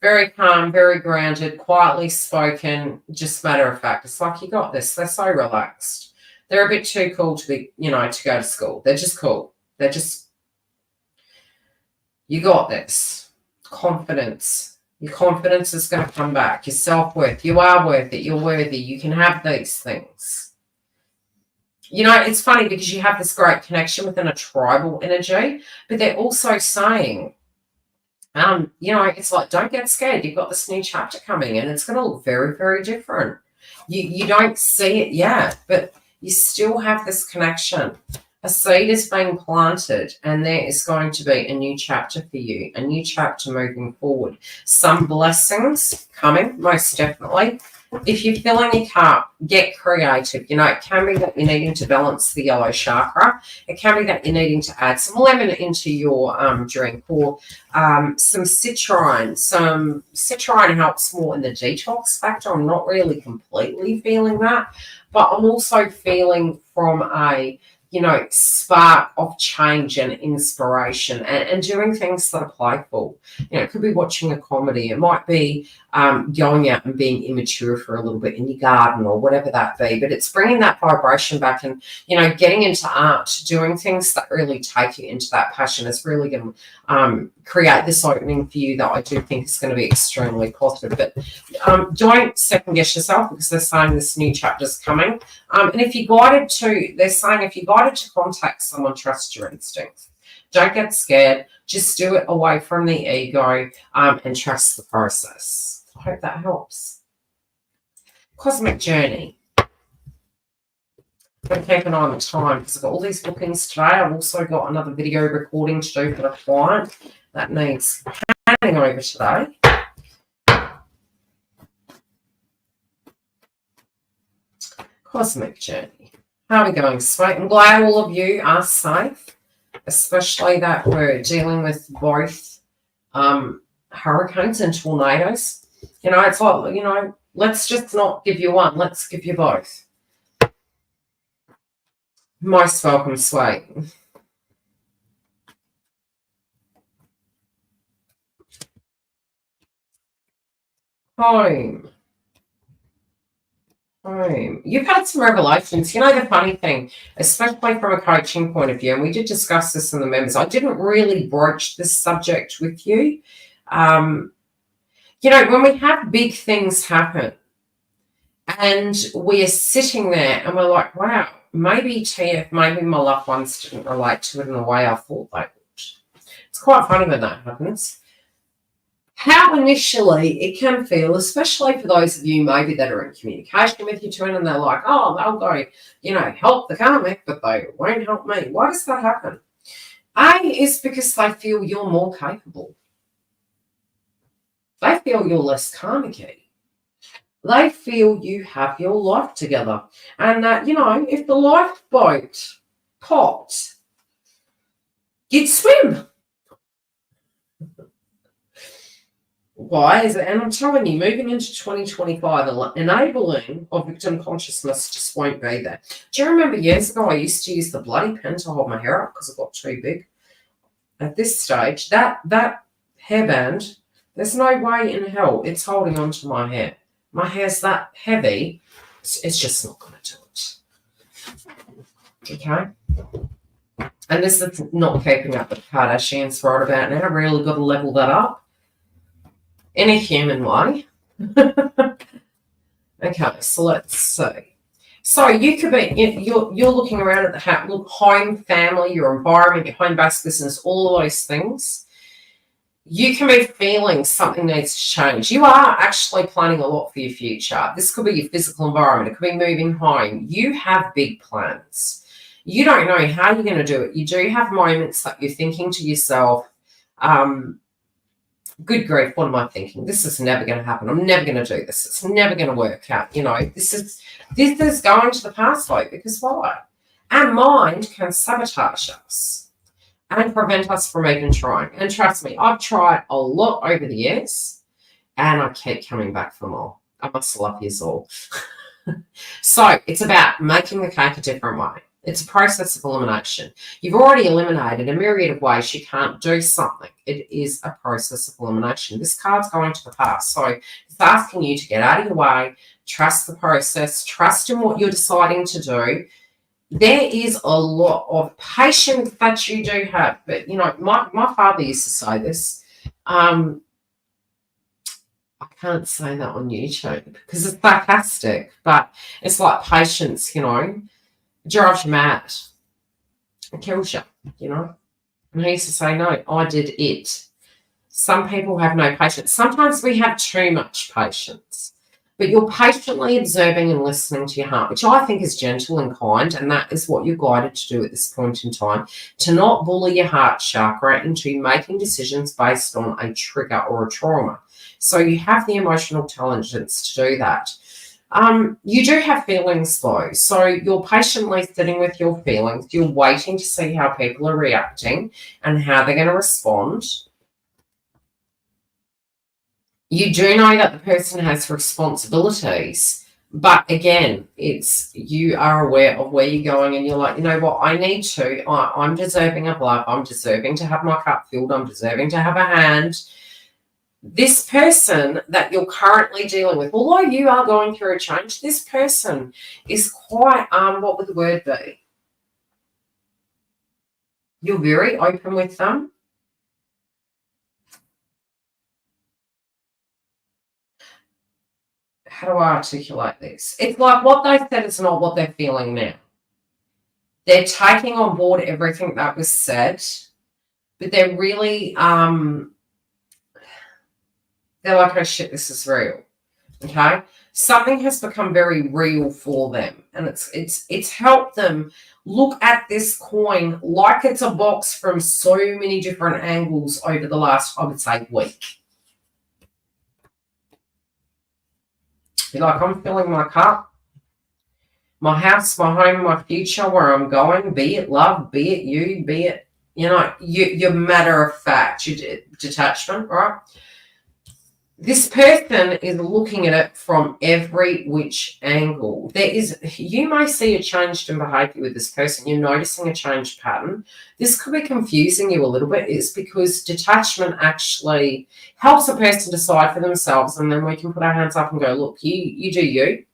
Very calm, very grounded, quietly spoken, just matter of fact. It's like, you got this. They're so relaxed. They're a bit too cool to be, to go to school. They're just cool. They're just, you got this. Confidence. Your confidence is going to come back. Your self-worth. You are worth it. You're worthy. You can have these things. It's funny because you have this great connection within a tribal energy, but they're also saying, it's like, don't get scared. You've got this new chapter coming and it's going to look very, very different. You don't see it yet, but you still have this connection. A seed is being planted and there is going to be a new chapter for you, a new chapter moving forward. Some blessings coming, most definitely. If you're feeling you can't, get creative. You know, it can be that you're needing to balance the yellow chakra. It can be that you're needing to add some lemon into your drink, or some citrine. Some citrine helps more in the detox factor. I'm not really completely feeling that, but I'm also feeling from a, you know, spark of change and inspiration, and doing things that are playful. You know, it could be watching a comedy. It might be going out and being immature for a little bit in your garden or whatever that be. But it's bringing that vibration back, and, you know, getting into art, doing things that really take you into that passion is really going to create this opening for you that I do think is going to be extremely positive. But don't second guess yourself, because they're saying this new chapter is coming. And if you're guided to, they're saying if you're guided to contact someone, trust your instincts. Don't get scared. Just do it away from the ego, and trust the process. I hope that helps. Cosmic journey. But keep an eye on the time, because I've got all these bookings today. I've also got another video recording to do for a client that needs handing over today. Cosmic journey. How are we going, sweet? I'm glad all of you are safe, especially that we're dealing with both hurricanes and tornadoes. You know, it's like, you know, let's just not give you one. Let's give you both. Most welcome, sweet. Home. You've had some revelations. You know, the funny thing, especially from a coaching point of view, and we did discuss this in the members, I didn't really broach this subject with you. You know, when we have big things happen and we're sitting there and we're like, wow, maybe TF, maybe my loved ones didn't relate to it in the way I thought they would. It's quite funny when that happens. How initially it can feel, especially for those of you maybe that are in communication with your twin and they're like, oh, they'll go, you know, help the karmic, but they won't help me. Why does that happen? A is because they feel you're more capable. They feel you're less karmic-y. They feel you have your life together. And that, you know, if the lifeboat popped, you'd swim. Why is it? And I'm telling you, moving into 2025, enabling of victim consciousness just won't be there. Do you remember years ago I used to use the bloody pen to hold my hair up because it got too big? At this stage, that hairband, there's no way in hell it's holding on to my hair. My hair's that heavy, it's just not going to do it. Okay? And this is not keeping up with the Kardashians right about now. Really got to level that up in a human way. Okay, so let's see. So you could be, you're looking around at the home, family, your environment, your home-based business, all of those things. You can be feeling something needs to change. You are actually planning a lot for your future. This could be your physical environment. It could be moving home. You have big plans. You don't know how you're going to do it. You do have moments that you're thinking to yourself, good grief, what am I thinking? This is never going to happen. I'm never going to do this. It's never going to work out. You know, this is going to the past, though, because why? Our mind can sabotage us and prevent us from even trying. And trust me, I've tried a lot over the years, and I keep coming back for more. I must love you all. So it's about making the cake a different way. It's a process of elimination. You've already eliminated a myriad of ways you can't do something. It is a process of elimination. This card's going to the past. So it's asking you to get out of your way, trust the process, trust in what you're deciding to do. There is a lot of patience that you do have. But, you know, my father used to say this. I can't say that on YouTube because it's sarcastic, but it's like patience, you know. Drives you mad. It kills you, you know. And he used to say, no, I did it. Some people have no patience. Sometimes we have too much patience. But you're patiently observing and listening to your heart, which I think is gentle and kind, and that is what you're guided to do at this point in time, to not bully your heart chakra into making decisions based on a trigger or a trauma. So you have the emotional intelligence to do that. You do have feelings though. So you're patiently sitting with your feelings. You're waiting to see how people are reacting and how they're going to respond. You do know that the person has responsibilities, but again, it's you are aware of where you're going and you're like, you know what, I'm deserving of love. I'm deserving to have my cup filled. I'm deserving to have a hand. This person that you're currently dealing with, although you are going through a change, this person is quite, what would the word be? You're very open with them. How do I articulate this? It's like what they said is not what they're feeling now. They're taking on board everything that was said, but they're really, they're like, oh shit, this is real. Okay? Something has become very real for them, and it's helped them look at this coin like it's a box from so many different angles over the last, I would say, week. You're like, I'm filling my cup, my house, my home, my future, where I'm going, be it love, be it you, be it, you're matter of fact, your detachment, right? This person is looking at it from every which angle. You may see a change in behavior with this person. You're noticing a changed pattern. This could be confusing you a little bit. It's because detachment actually helps a person decide for themselves, and then we can put our hands up and go, look, you do you.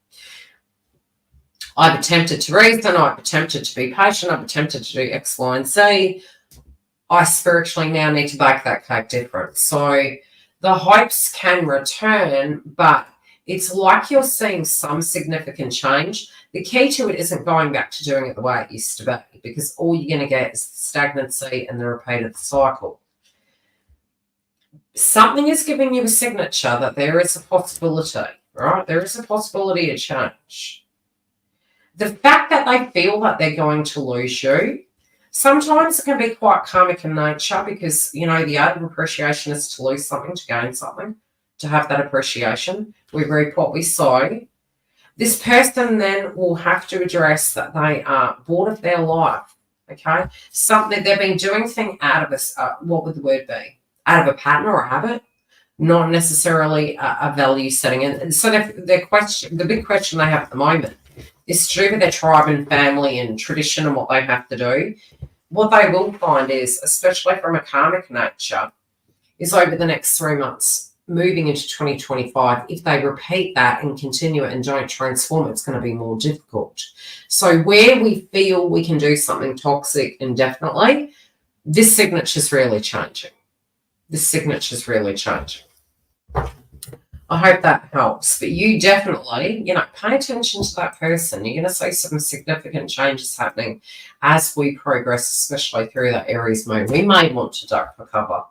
I've attempted to reason. I've attempted to be patient. I've attempted to do X, Y, and Z. I spiritually now need to bake that cake different. So the hopes can return, but it's like you're seeing some significant change. The key to it isn't going back to doing it the way it used to be, because all you're going to get is stagnancy and the repeat of the cycle. Something is giving you a signature that there is a possibility, right? There is a possibility of change. The fact that they feel that they're going to lose you, sometimes it can be quite karmic in nature, because, the art of appreciation is to lose something, to gain something, to have that appreciation. We reap what we sow. This person then will have to address that they are bored of their life, okay? Something they've been doing thing out of what would the word be? Out of a pattern or a habit, not necessarily a value setting. And so the big question they have at the moment is to do with their tribe and family and tradition and what they have to do. What they will find is, especially from a karmic nature, is over the next 3 months, moving into 2025, if they repeat that and continue it and don't transform, it's going to be more difficult. So where we feel we can do something toxic indefinitely, this signature is really changing. This signature is really changing. I hope that helps. But you definitely, pay attention to that person. You're going to see some significant changes happening as we progress, especially through that Aries moon. We may want to duck for cover.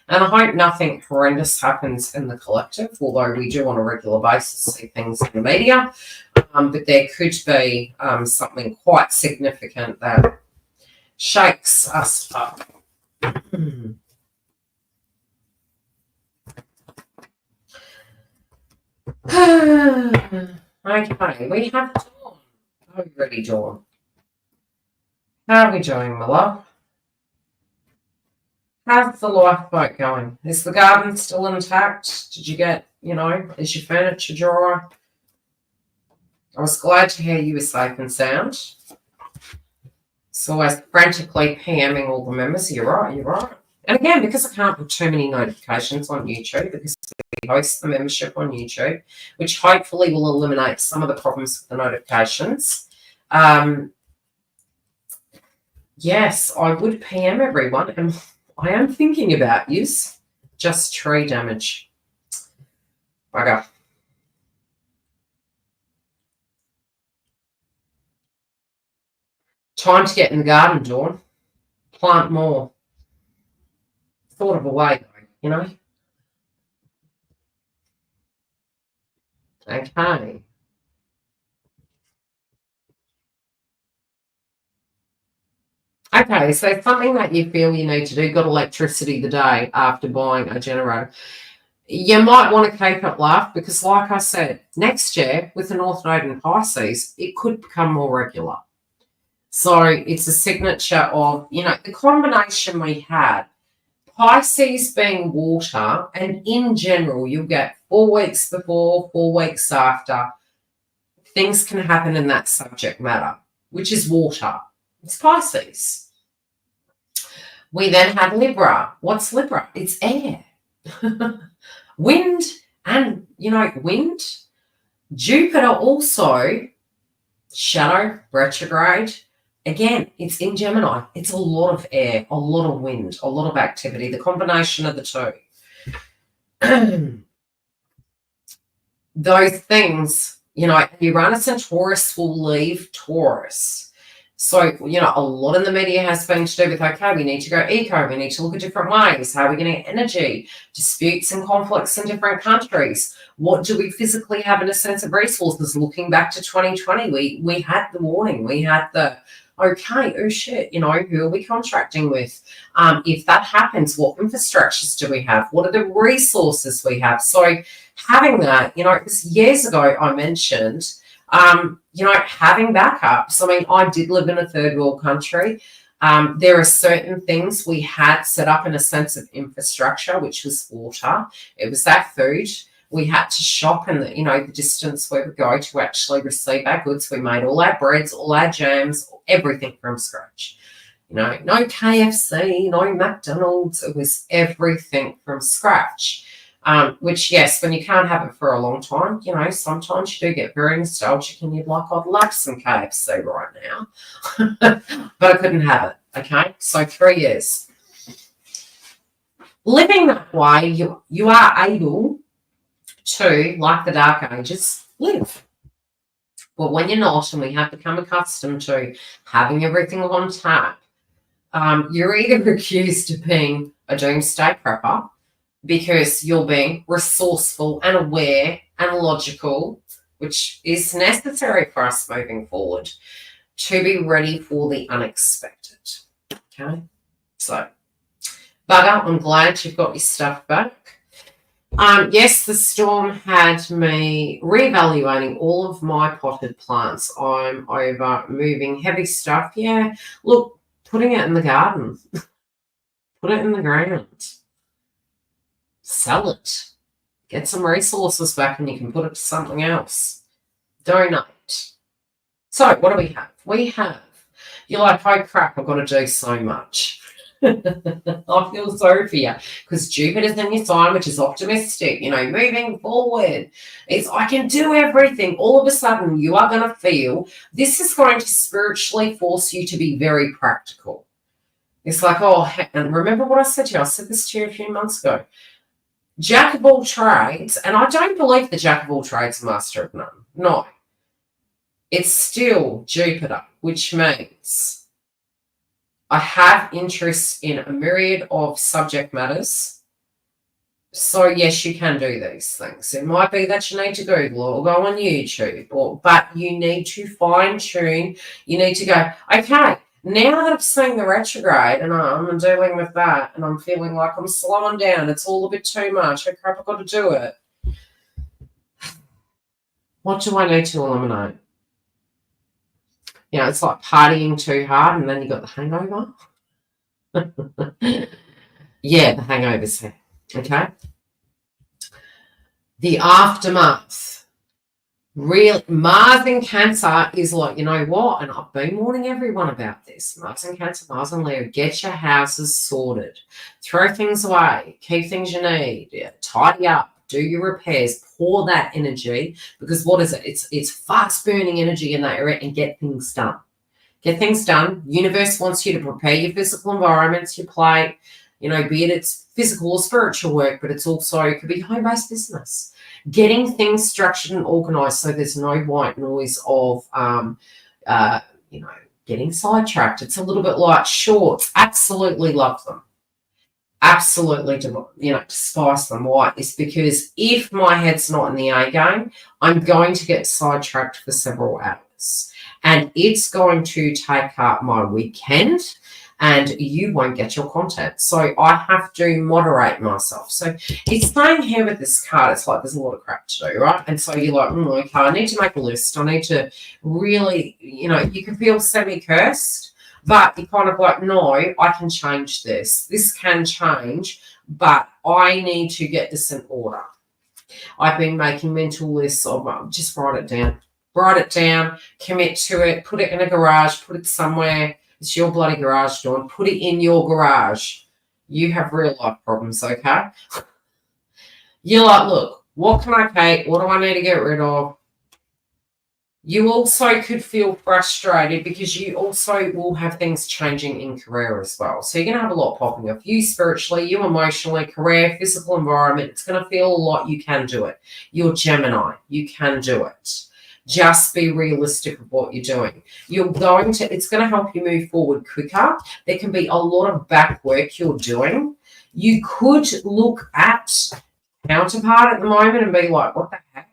And I hope nothing horrendous happens in the collective, although we do on a regular basis see things in the media. But there could be something quite significant that shakes us up. Okay, we have Dawn. Are you ready, Dawn? How are we doing, my love? How's the lifeboat going? Is the garden still intact? Did you get, is your furniture dry? I was glad to hear you were safe and sound. So I was frantically PMing all the members. You're right. And again, because I can't put too many notifications on YouTube, because we host the membership on YouTube, which hopefully will eliminate some of the problems with the notifications. Yes, I would PM everyone, and I am thinking about use just tree damage. Bugger. Time to get in the garden, Dawn. Plant more. Thought of a way, though, Okay. Okay, so something that you feel you need to do, got electricity the day after buying a generator. You might want to keep it live because, like I said, next year with the North Node in Pisces, it could become more regular. So it's a signature of, the combination we had, Pisces being water, and in general, you'll get 4 weeks before, 4 weeks after. Things can happen in that subject matter, which is water. It's Pisces. We then have Libra. What's Libra? It's air. Wind and, wind. Jupiter also, shadow, retrograde. Again, it's in Gemini. It's a lot of air, a lot of wind, a lot of activity, the combination of the two. Those things, Uranus and Taurus will leave Taurus. So, a lot in the media has been to do with, okay, we need to go eco, we need to look at different ways. How are we going to get energy? Disputes and conflicts in different countries. What do we physically have in a sense of resources? Looking back to 2020, we had the warning. We had the, okay, oh shit, who are we contracting with? If that happens, what infrastructures do we have? What are the resources we have? So having that, because years ago I mentioned, having backups. I mean, I did live in a third world country. There are certain things we had set up in a sense of infrastructure, which was water. It was that food. We had to shop in the distance where we go to actually receive our goods. We made all our breads, all our jams, everything from scratch. No KFC, no McDonald's. It was everything from scratch. Which, yes, when you can't have it for a long time, sometimes you do get very nostalgic and you're like, I'd love some KFC right now. But I couldn't have it, okay? So 3 years. Living that way, you are able to, like the Dark Ages, live. But when you're not, and we have become accustomed to having everything on tap, you're either accused of being a doomsday prepper, because you're being resourceful and aware and logical, which is necessary for us moving forward, to be ready for the unexpected. Okay? So, Bugger, I'm glad you've got your stuff back. Yes, the storm had me reevaluating all of my potted plants. I'm over moving heavy stuff. Yeah, look, putting it in the garden. Put it in the ground. Sell it. Get some resources back and you can put it to something else. Donate. So what do we have? You're like, oh crap, I've got to do so much. I feel sorry for you because Jupiter's in your sign, which is optimistic, moving forward. It's, I can do everything. All of a sudden, you are going to feel this is going to spiritually force you to be very practical. It's like, and remember what I said to you? I said this to you a few months ago. Jack of all trades, and I don't believe the Jack of all trades, master of none. No. It's still Jupiter, which means I have interest in a myriad of subject matters. So, yes, you can do these things. It might be that you need to Google or go on YouTube, but you need to fine-tune. You need to go, okay, now that I've seen the retrograde and I'm dealing with that and I'm feeling like I'm slowing down, it's all a bit too much. Oh, crap, I've got to do it. What do I need to eliminate? It's like partying too hard and then you got the hangover. Yeah, the hangover's here. Okay. The aftermath. Real Mars in Cancer is like, you know what? And I've been warning everyone about this. Mars in Cancer, Mars in Leo. Get your houses sorted. Throw things away. Keep things you need. Tidy up. Do your repairs. Pour that energy. Because what is it? It's fast burning energy in that area and get things done. Get things done. Universe wants you to prepare your physical environments, your plate, be it's physical or spiritual work, but it could be home-based business. Getting things structured and organized so there's no white noise of, getting sidetracked. It's a little bit like shorts. Absolutely love them. Absolutely, despise them. Why? It's because if my head's not in the A game, I'm going to get sidetracked for several hours. And it's going to take up my weekend. and you won't get your content. So I have to moderate myself. So it's saying here with this card, it's like there's a lot of crap to do, right? And so you're like, okay, I need to make a list. I need to really, you can feel semi-cursed, but you're kind of like, no, I can change this. This can change, but I need to get this in order. I've been making mental lists of just write it down. Write it down, commit to it, put it in a garage, put it somewhere. It's your bloody garage, Dawn. Put it in your garage. You have real life problems, okay? You're like, look, what can I take? What do I need to get rid of? You also could feel frustrated because you also will have things changing in career as well. So you're going to have a lot popping up. You spiritually, you emotionally, career, physical environment. It's going to feel a lot. You can do it. You're Gemini. You can do it. Just be realistic of what you're doing. It's going to help you move forward quicker. There can be a lot of back work you're doing. You could look at counterpart at the moment and be like, what the heck?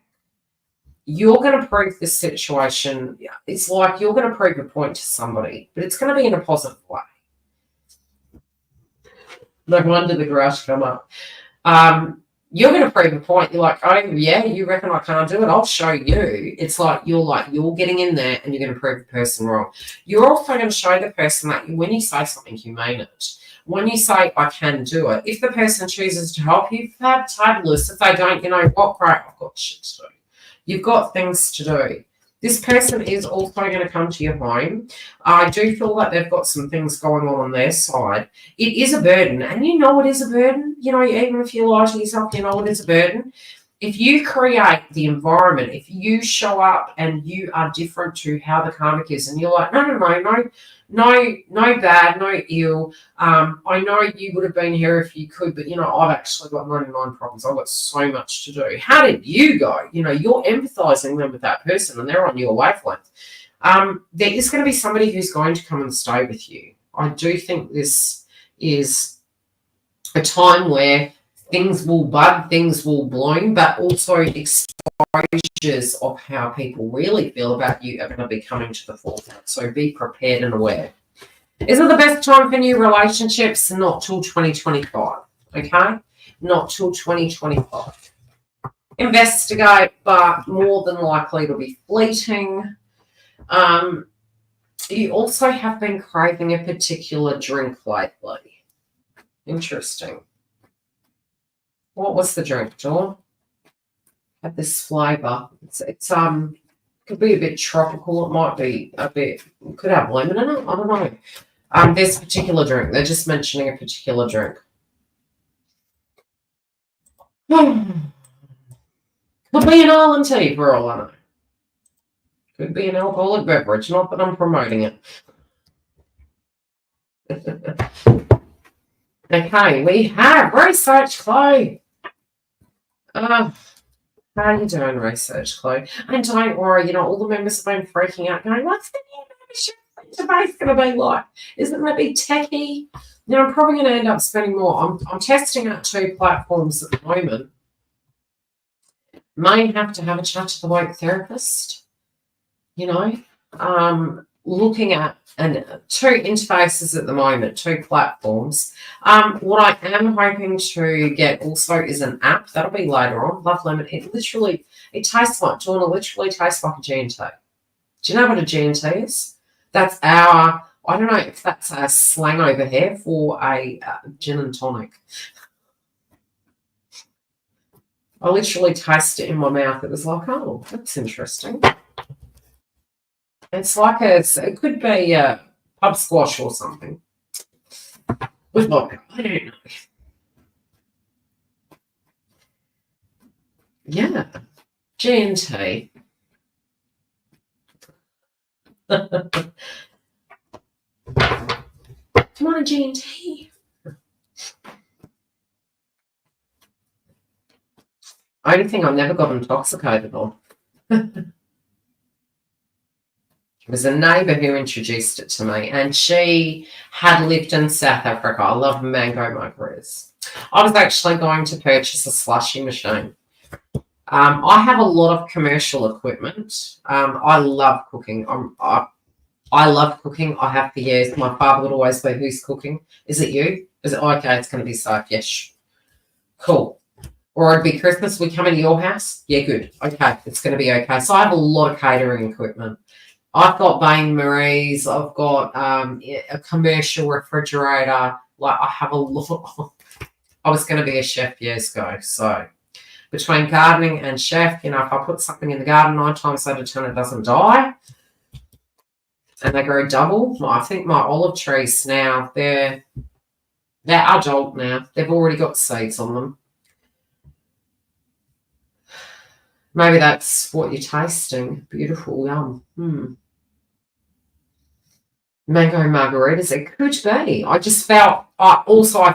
You're going to prove this situation. It's like you're going to prove a point to somebody, but it's going to be in a positive way. No wonder the garage come up. You're going to prove a point. You're like, oh, yeah, you reckon I can't do it? I'll show you. It's like you're getting in there and you're going to prove the person wrong. You're also going to show the person that when you say something, you mean it. When you say, I can do it, if the person chooses to help you, fabulous. If they don't, you know what? Great, I've got shit to do. You've got things to do. This person is also going to come to your home. I do feel like they've got some things going on their side. It is a burden, and you know it is a burden. Even if you lie to yourself, you know it is a burden. If you create the environment, if you show up and you are different to how the karmic is, and you're like, no bad, no ill. I know you would have been here if you could, but I've actually got 99 problems. I've got so much to do. How did you go? You're empathizing them with that person and they're on your wavelength. There is going to be somebody who's going to come and stay with you. I do think this is a time where things will bud, things will bloom, but also exposures of how people really feel about you are going to be coming to the forefront. So be prepared and aware. Is it the best time for new relationships? Not till 2025, okay? Not till 2025. Investigate, but more than likely it'll be fleeting. You also have been craving a particular drink lately. Interesting. What was the drink, Dawn? Had this flavour. It's could be a bit tropical. It might be a bit. Could have lemon in it. I don't know. This particular drink. They're just mentioning a particular drink. Could be an island tea for all I know. Could be an alcoholic beverage. Not that I'm promoting it. Okay, we have research, Chloe. How are you doing, research, Chloe? And don't worry, all the members have been freaking out, going, what's the new membership interface going to be like? Is it going to be techie? I'm probably going to end up spending more. I'm testing out 2 platforms at the moment. May have to have a chat to the woke therapist, looking at 2 interfaces at the moment, 2 platforms. What I am hoping to get also is an app. That'll be later on. Love Lemon. It tastes like, Dawn, it literally tastes like a G&T. Do you know what a G&T is? That's I don't know if that's a slang over here for a gin and tonic. I literally tasted it in my mouth. It was like, oh, that's interesting. It's like it could be a pub squash or something. With vodka. I don't know. Yeah. G&T. Come on, a G&T. Only thing I've never got intoxicated on. It was a neighbour who introduced it to me, and she had lived in South Africa. I love mango margaritas. I was actually going to purchase a slushy machine. I have a lot of commercial equipment. I love cooking. I love cooking. I have for years. My father would always say, "Who's cooking? Is it you? Is it okay? It's going to be safe." Yes. Cool. Or it'd be Christmas. We come into your house. Yeah, good. Okay, it's going to be okay. So I have a lot of catering equipment. I've got Bain Marie's. I've got a commercial refrigerator. Like I have a lot. I was going to be a chef years ago. So between gardening and chef, if I put something in the garden 9 times out of 10, it doesn't die. And they grow double. I think my olive trees now, they're adult now. They've already got seeds on them. Maybe that's what you're tasting. Beautiful, yum. Mango margaritas, it could be. I just felt, I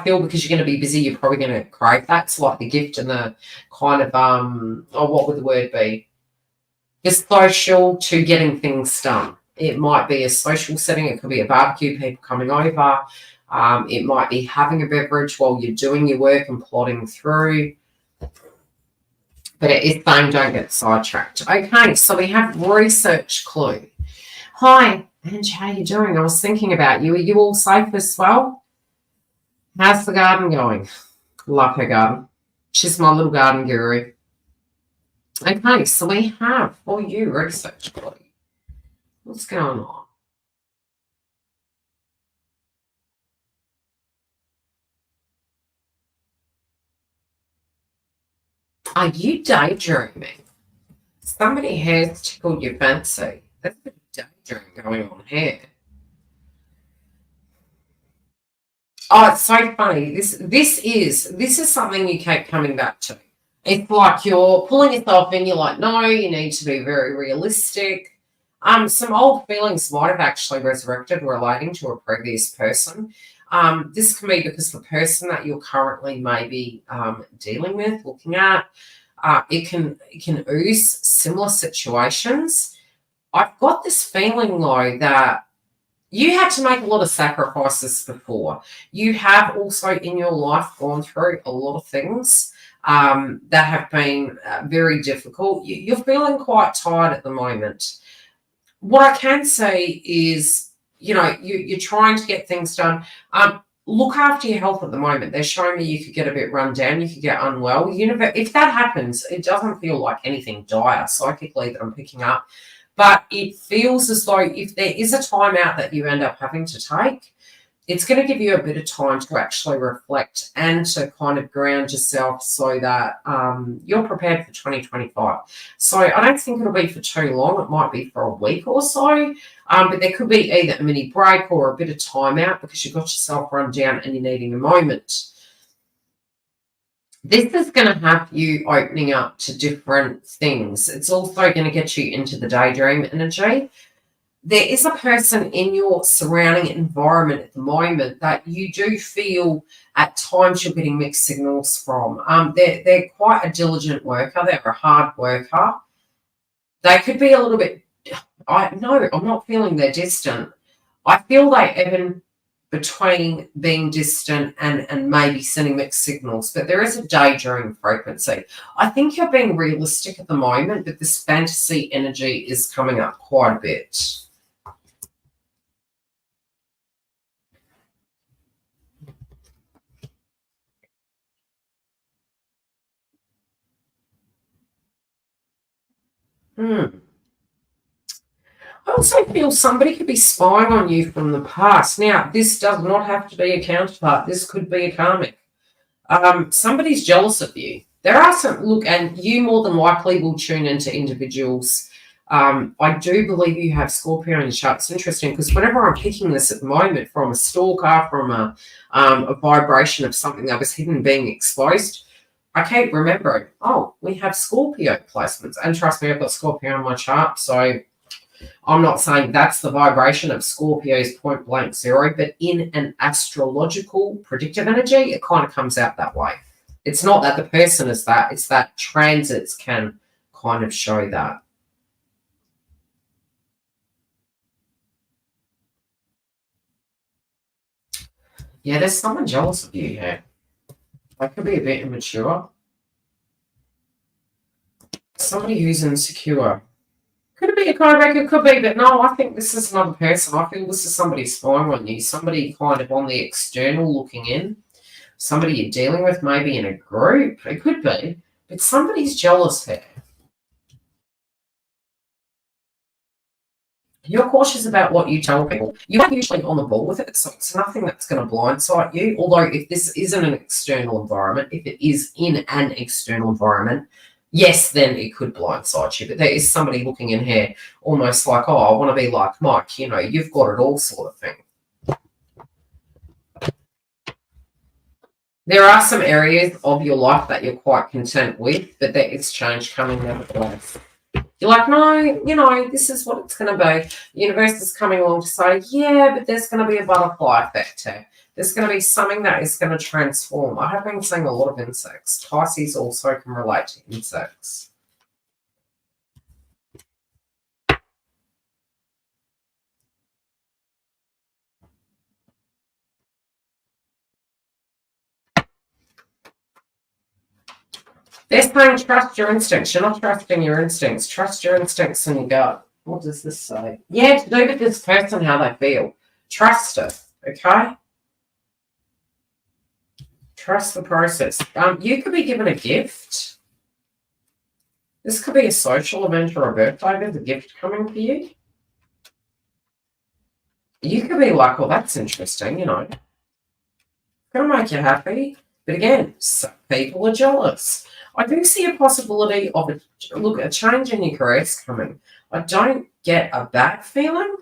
feel because you're going to be busy, you're probably going to crave that. It's like the gift and the kind of, what would the word be? The social to getting things done. It might be a social setting. It could be a barbecue, people coming over. It might be having a beverage while you're doing your work and plodding through. But it is saying don't get sidetracked. Okay, so we have research clue. Hi, Ange, how are you doing? I was thinking about you. Are you all safe as well? How's the garden going? Love her garden. She's my little garden guru. Okay, so we have for you research clue. What's going on? Are you daydreaming? Somebody has tickled your fancy. There's a bit of daydream going on here. Oh, it's so funny. This is something you keep coming back to. It's like you're pulling yourself in. You're like, no, you need to be very realistic. Some old feelings might have actually resurrected relating to a previous person. This can be because the person that you're currently maybe dealing with, looking at, it can ooze similar situations. I've got this feeling though that you had to make a lot of sacrifices before. You have also in your life gone through a lot of things that have been very difficult. You're feeling quite tired at the moment. What I can say is, you're trying to get things done. Look after your health at the moment. They're showing me you could get a bit run down. You could get unwell. If that happens, it doesn't feel like anything dire psychically that I'm picking up. But it feels as though if there is a time out that you end up having to take, it's going to give you a bit of time to actually reflect and to kind of ground yourself so that you're prepared for 2025. So I don't think it'll be for too long. It might be for a week or so. But there could be either a mini break or a bit of time out because you've got yourself run down and you're needing a moment. This is going to have you opening up to different things. It's also going to get you into the daydream energy. There is a person in your surrounding environment at the moment that you do feel at times you're getting mixed signals from. They're quite a diligent worker. They're a hard worker. They could be a little bit, I'm not feeling they're distant. I feel they even between being distant and maybe sending mixed signals, but there is a daydream frequency. I think you're being realistic at the moment, but this fantasy energy is coming up quite a bit. I also feel somebody could be spying on you from the past. Now, this does not have to be a counterpart. This could be a karmic. Somebody's jealous of you. There are some, look, and you more than likely will tune into individuals. I do believe you have Scorpio in your chart. It's interesting because whenever I'm picking this at the moment from a stalker, from a vibration of something that was hidden being exposed, I keep remembering, we have Scorpio placements. And trust me, I've got Scorpio on my chart, so I'm not saying that's the vibration of Scorpio's point blank zero, but in an astrological predictive energy, it kind of comes out that way. It's not that the person is that, it's that transits can kind of show that. Yeah, there's someone jealous of you here. That could be a bit immature. Somebody who's insecure. Could it be a codebreaker? It could be, but no, I think this is another person. I feel this is somebody spying on you, somebody kind of on the external looking in, somebody you're dealing with, maybe in a group. It could be, but somebody's jealous here. You're cautious about what you tell people. You are usually on the ball with it, so it's nothing that's going to blindside you. Although if this isn't an external environment, if it is in an external environment, yes, then it could blindside you. But there is somebody looking in here almost like, oh, I want to be like Mike. You know, you've got it all sort of thing. There are some areas of your life that you're quite content with, but there is change coming nevertheless. You're like, no, you know, this is what it's going to be. The universe is coming along to say, yeah, but there's going to be a butterfly effect here. There's going to be something that is going to transform. I have been seeing a lot of insects. Pisces also can relate to insects. They're saying trust your instincts. You're not trusting your instincts. Trust your instincts and your gut. What does this say? Yeah, to do with this person, how they feel. Trust it, okay? Trust the process. You could be given a gift. This could be a social event or a birthday. There's a gift coming for you. You could be like, well, that's interesting, you know. It's going to make you happy. But again, some people are jealous. I do see a possibility of a change in your career is coming. I don't get a bad feeling.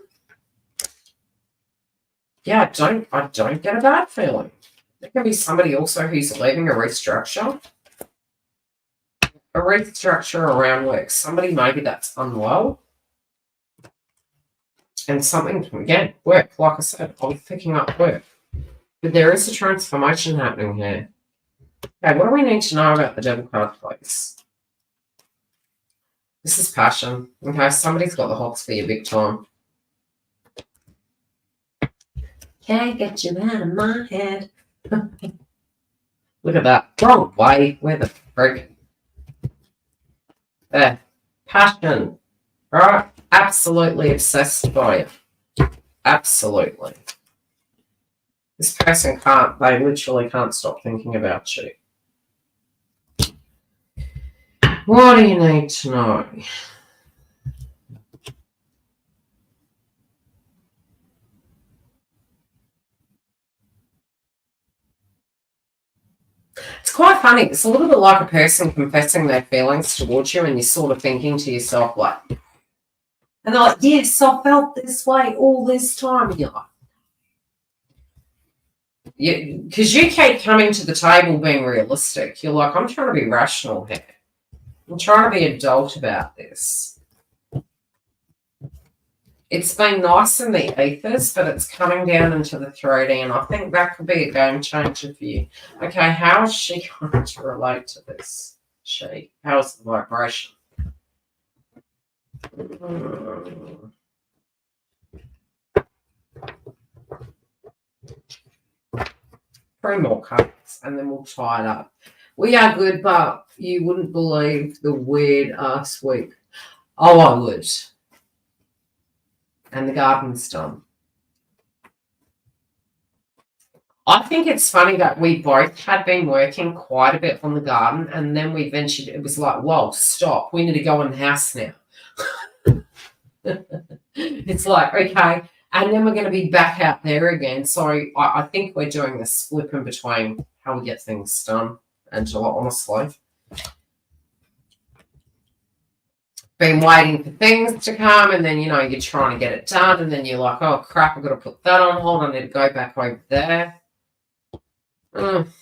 Yeah, I don't get a bad feeling. There can be somebody also who's leaving a restructure. A restructure around work. Somebody maybe that's unwell. And something, again, work. Like I said, I'll be picking up work. But there is a transformation happening here. Okay, what do we need to know about the Devil card, please? This is passion. Okay, somebody's got the hots for you big time. Can't get you out of my head. Look at that. Wrong way. Where the frick? There. Passion. Right? Absolutely obsessed by it. Absolutely. This person can't, they literally can't stop thinking about you. What do you need to know? It's quite funny. It's a little bit like a person confessing their feelings towards you and you're sort of thinking to yourself like, and they're like, yes, I felt this way all this time. And you're like, because you keep coming to the table being realistic. You're like, I'm trying to be rational here. I'm trying to be adult about this. It's been nice in the ethers, but it's coming down into the 3D, and I think that could be a game changer for you. Okay, how is she going to relate to this? How is the vibration? Three more cards, and then we'll tie it up. We are good, but you wouldn't believe the weird ass week. Oh, I would. And the garden's done. I think it's funny that we both had been working quite a bit on the garden, and then we ventured, it was like, whoa, stop, we need to go in the house now. It's like, okay, and then we're going to be back out there again. So I think we're doing this flip in between how we get things done, Angela, honestly. Been waiting for things to come, and then, you know, you're trying to get it done, and then you're like, oh, crap, I've got to put that on hold. I need to go back over there. There's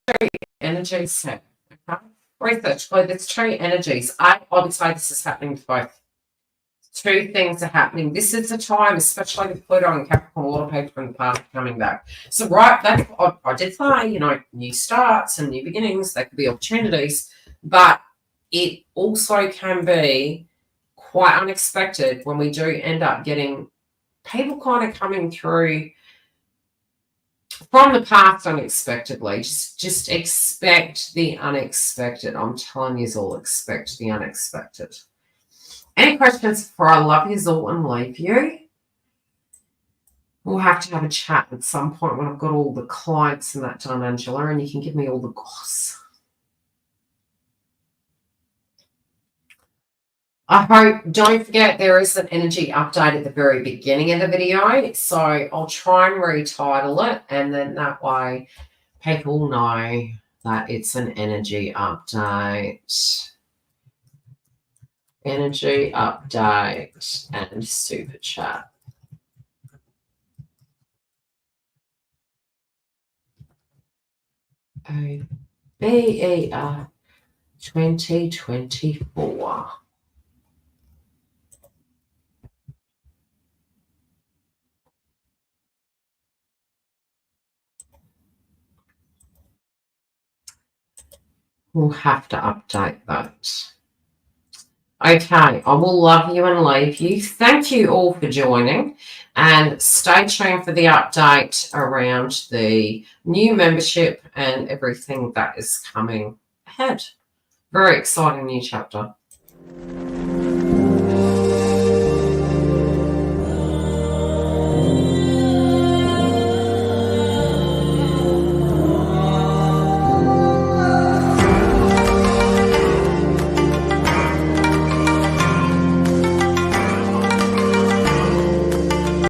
two energies here. Okay? Research, there's two energies. I would say this is happening to both. Two things are happening. This is the time, especially with Pluto and Capricorn, a lot of people in the past coming back. So, right, that's what I did say, you know, new starts and new beginnings, they could be opportunities, but it also can be quite unexpected when we do end up getting people kind of coming through from the past unexpectedly. Just expect the unexpected. I'm telling you, all expect the unexpected. Any questions before I love you all and leave you? We'll have to have a chat at some point when I've got all the clients and that done, Angela, and you can give me all the goss. I hope, don't forget, there is an energy update at the very beginning of the video. So I'll try and retitle it, and then that way people know that it's an energy update. Energy update and super chat. BER 2024. We'll have to update that. Okay, I will love you and leave you. Thank you all for joining, and stay tuned for the update around the new membership and everything that is coming ahead. Very exciting new chapter.